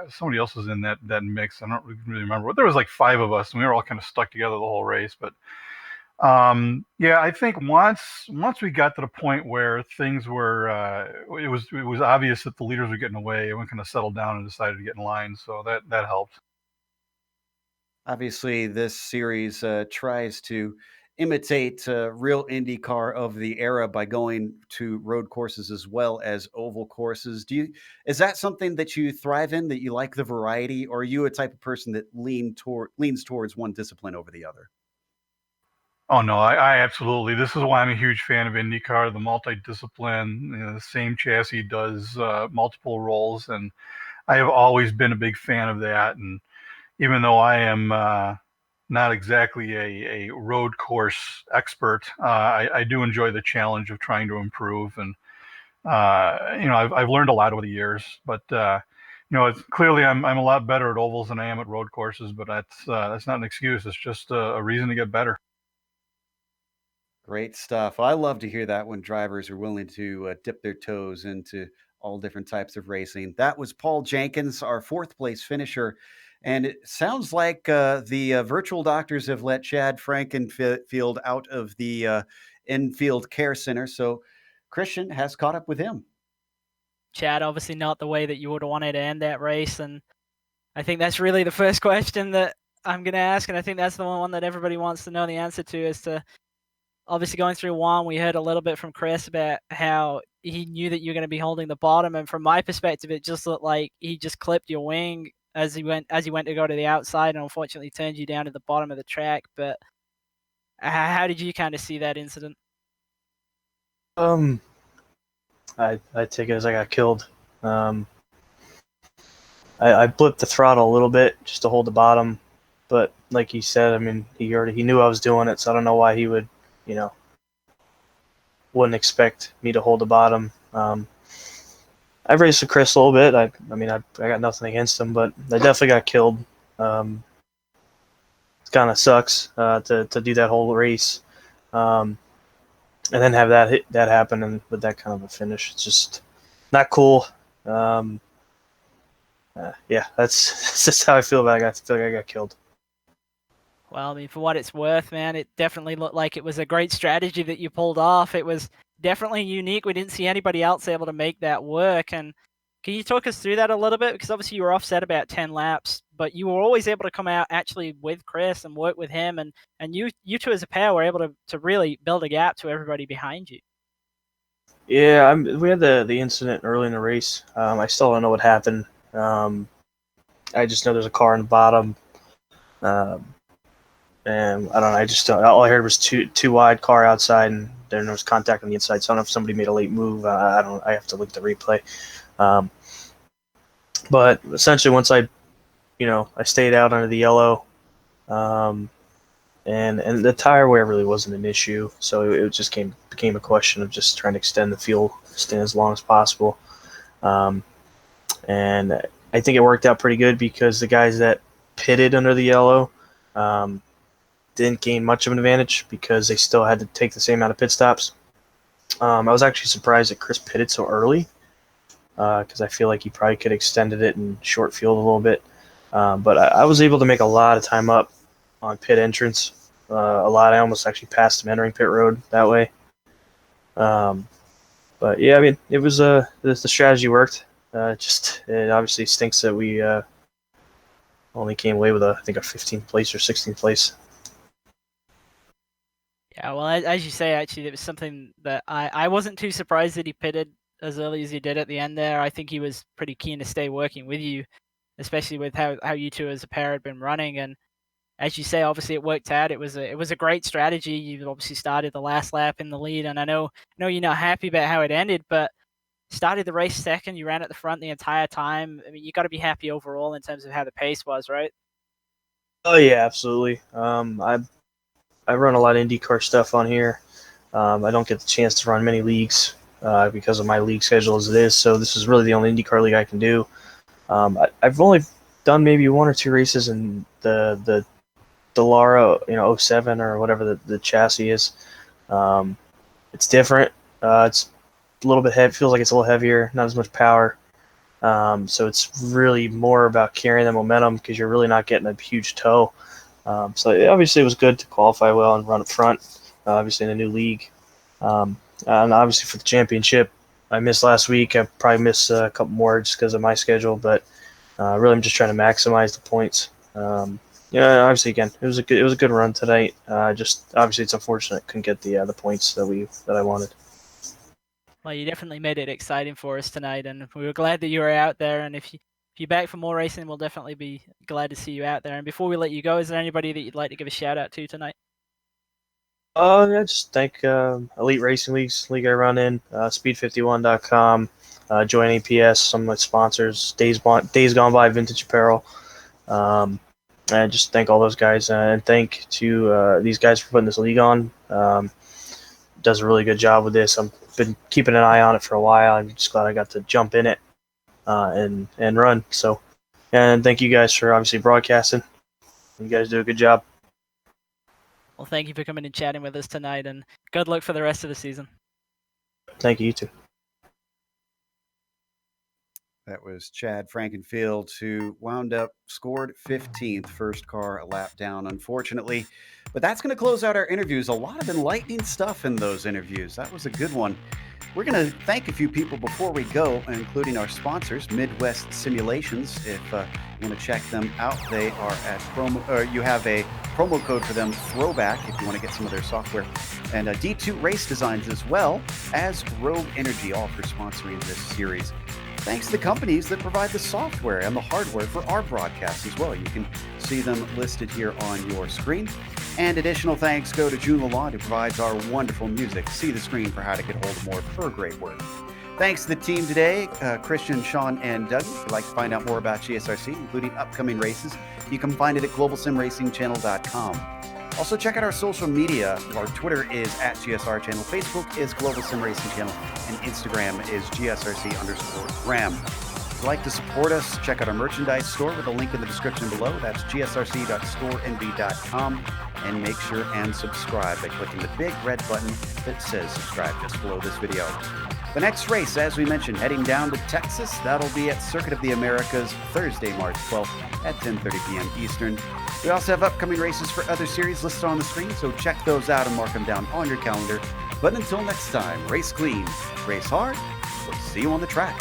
F: somebody else was in that mix. I don't really remember, but there was like 5 of us, and we were all kind of stuck together the whole race. But yeah, I think once we got to the point where things were, it was obvious that the leaders were getting away. Everyone kind of settled down and decided to get in line, so that helped.
A: Obviously, this series tries to imitate real IndyCar of the era by going to road courses as well as oval courses. Is that something that you thrive in, that you like the variety, or are you a type of person that leans towards one discipline over the other?
F: Oh no, I absolutely. This is why I'm a huge fan of IndyCar. The multi-discipline, the same chassis does multiple roles, and I have always been a big fan of that. And even though I am not exactly a road course expert, I do enjoy the challenge of trying to improve. And I've learned a lot over the years. But it's clearly I'm a lot better at ovals than I am at road courses. But that's not an excuse. It's just a reason to get better.
A: Great stuff. I love to hear that when drivers are willing to dip their toes into all different types of racing. That was Paul Jenkins, our fourth place finisher. And it sounds like the virtual doctors have let Chad Frankenfield out of the infield care center. So Christian has caught up with him.
C: Chad, obviously not the way that you would have wanted to end that race. And I think that's really the first question that I'm going to ask. And I think that's the one that everybody wants to know the answer to, is to obviously going through one, we heard a little bit from Chris about how he knew that you're going to be holding the bottom. And from my perspective, it just looked like he just clipped your wing as he went to go to the outside, and unfortunately turned you down to the bottom of the track. But how did you kind of see that incident?
G: I take it as I got killed. I blipped the throttle a little bit just to hold the bottom, but like he said, I mean, he knew I was doing it, so I don't know why he would, wouldn't expect me to hold the bottom. I've raced with Chris a little bit. I got nothing against him, but I definitely got killed. It kind of sucks to do that whole race, and then have that happen, and with that kind of a finish. It's just not cool. Yeah, that's just how I feel about it. I feel like I got killed.
C: Well, I mean, for what it's worth, man, it definitely looked like it was a great strategy that you pulled off. It was definitely unique. We didn't see anybody else able to make that work. And can you talk us through that a little bit? Because obviously you were offset about 10 laps, but you were always able to come out actually with Chris and work with him. And you two as a pair were able to really build a gap to everybody behind you.
G: Yeah, we had the incident early in the race. I still don't know what happened. I just know there's a car in the bottom. And I don't know. I just all I heard was too wide car outside, and then there was contact on the inside. So I don't know if somebody made a late move. I don't. I have to look at the replay. But essentially, once I stayed out under the yellow, and the tire wear really wasn't an issue. So it just became a question of just trying to extend the fuel stand as long as possible. And I think it worked out pretty good because the guys that pitted under the yellow didn't gain much of an advantage because they still had to take the same amount of pit stops. I was actually surprised that Chris pitted so early because I feel like he probably could have extended it in short field a little bit. But I was able to make a lot of time up on pit entrance. A lot. I almost actually passed him entering pit road that way. But yeah, I mean, it was the strategy worked. It obviously stinks that we only came away with I think a 15th place or 16th place.
C: Yeah, well, as you say, actually, it was something that I wasn't too surprised that he pitted as early as he did at the end there. I think he was pretty keen to stay working with you, especially with how you two as a pair had been running. And as you say, obviously it worked out. It was a great strategy. You obviously started the last lap in the lead, and I know you're not happy about how it ended, but started the race second. You ran at the front the entire time. I mean, you got to be happy overall in terms of how the pace was, right?
G: Oh yeah, absolutely. I run a lot of IndyCar stuff on here. I don't get the chance to run many leagues because of my league schedule as it is. So this is really the only IndyCar league I can do. I've only done maybe one or two races in the Dallara, 07 or whatever the chassis is. It's different. It's a little bit heavy. Feels like it's a little heavier. Not as much power. So it's really more about carrying the momentum because you're really not getting a huge tow. So obviously it was good to qualify well and run up front, obviously in a new league. And obviously for the championship, I missed last week. I probably missed a couple more just because of my schedule, but really I'm just trying to maximize the points. Obviously again, it was a good run tonight. Just obviously it's unfortunate I couldn't get the points that I wanted.
C: Well, you definitely made it exciting for us tonight, and we were glad that you were out there. And if you're back for more racing, we'll definitely be glad to see you out there. And before we let you go, is there anybody that you'd like to give a shout out to tonight?
G: Yeah, just thank Elite Racing Leagues, league I run in, speed51.com, join APS, some of my sponsors, Days Gone By Vintage Apparel, and just thank all those guys, and thank to these guys for putting this league on. Does a really good job with this. I've been keeping an eye on it for a while. I'm just glad I got to jump in it and run. So, and thank you guys for obviously broadcasting. You guys do a good job.
C: Well, thank you for coming and chatting with us tonight, and good luck for the rest of the season.
G: Thank you, you too.
A: That was Chad Frankenfield, who scored 15th, first car a lap down, unfortunately. But that's going to close out our interviews. A lot of enlightening stuff in those interviews. That was a good one. We're going to thank a few people before we go, including our sponsors, Midwest Simulations. If you want to check them out, they are at you have a promo code for them, Throwback, if you want to get some of their software. And D2 Race Designs, as well as Rogue Energy, all for sponsoring this series. Thanks to the companies that provide the software and the hardware for our broadcasts as well. You can see them listed here on your screen. And additional thanks go to June Lalonde, who provides our wonderful music. See the screen for how to get hold of more of her great work. Thanks to the team today, Christian, Sean, and Doug. If you'd like to find out more about GSRC, including upcoming races, you can find it at globalsimracingchannel.com. Also, check out our social media. Our Twitter is @GSR Channel, Facebook is Global Sim Racing Channel, and Instagram is GSRC_Gram. If you'd like to support us, check out our merchandise store with a link in the description below. That's gsrc.storenv.com. And make sure and subscribe by clicking the big red button that says subscribe just below this video. The next race, as we mentioned, heading down to Texas. That'll be at Circuit of the Americas, Thursday, March 12th at 10:30 p.m. Eastern. We also have upcoming races for other series listed on the screen, so check those out and mark them down on your calendar. But until next time, race clean, race hard. We'll see you on the track.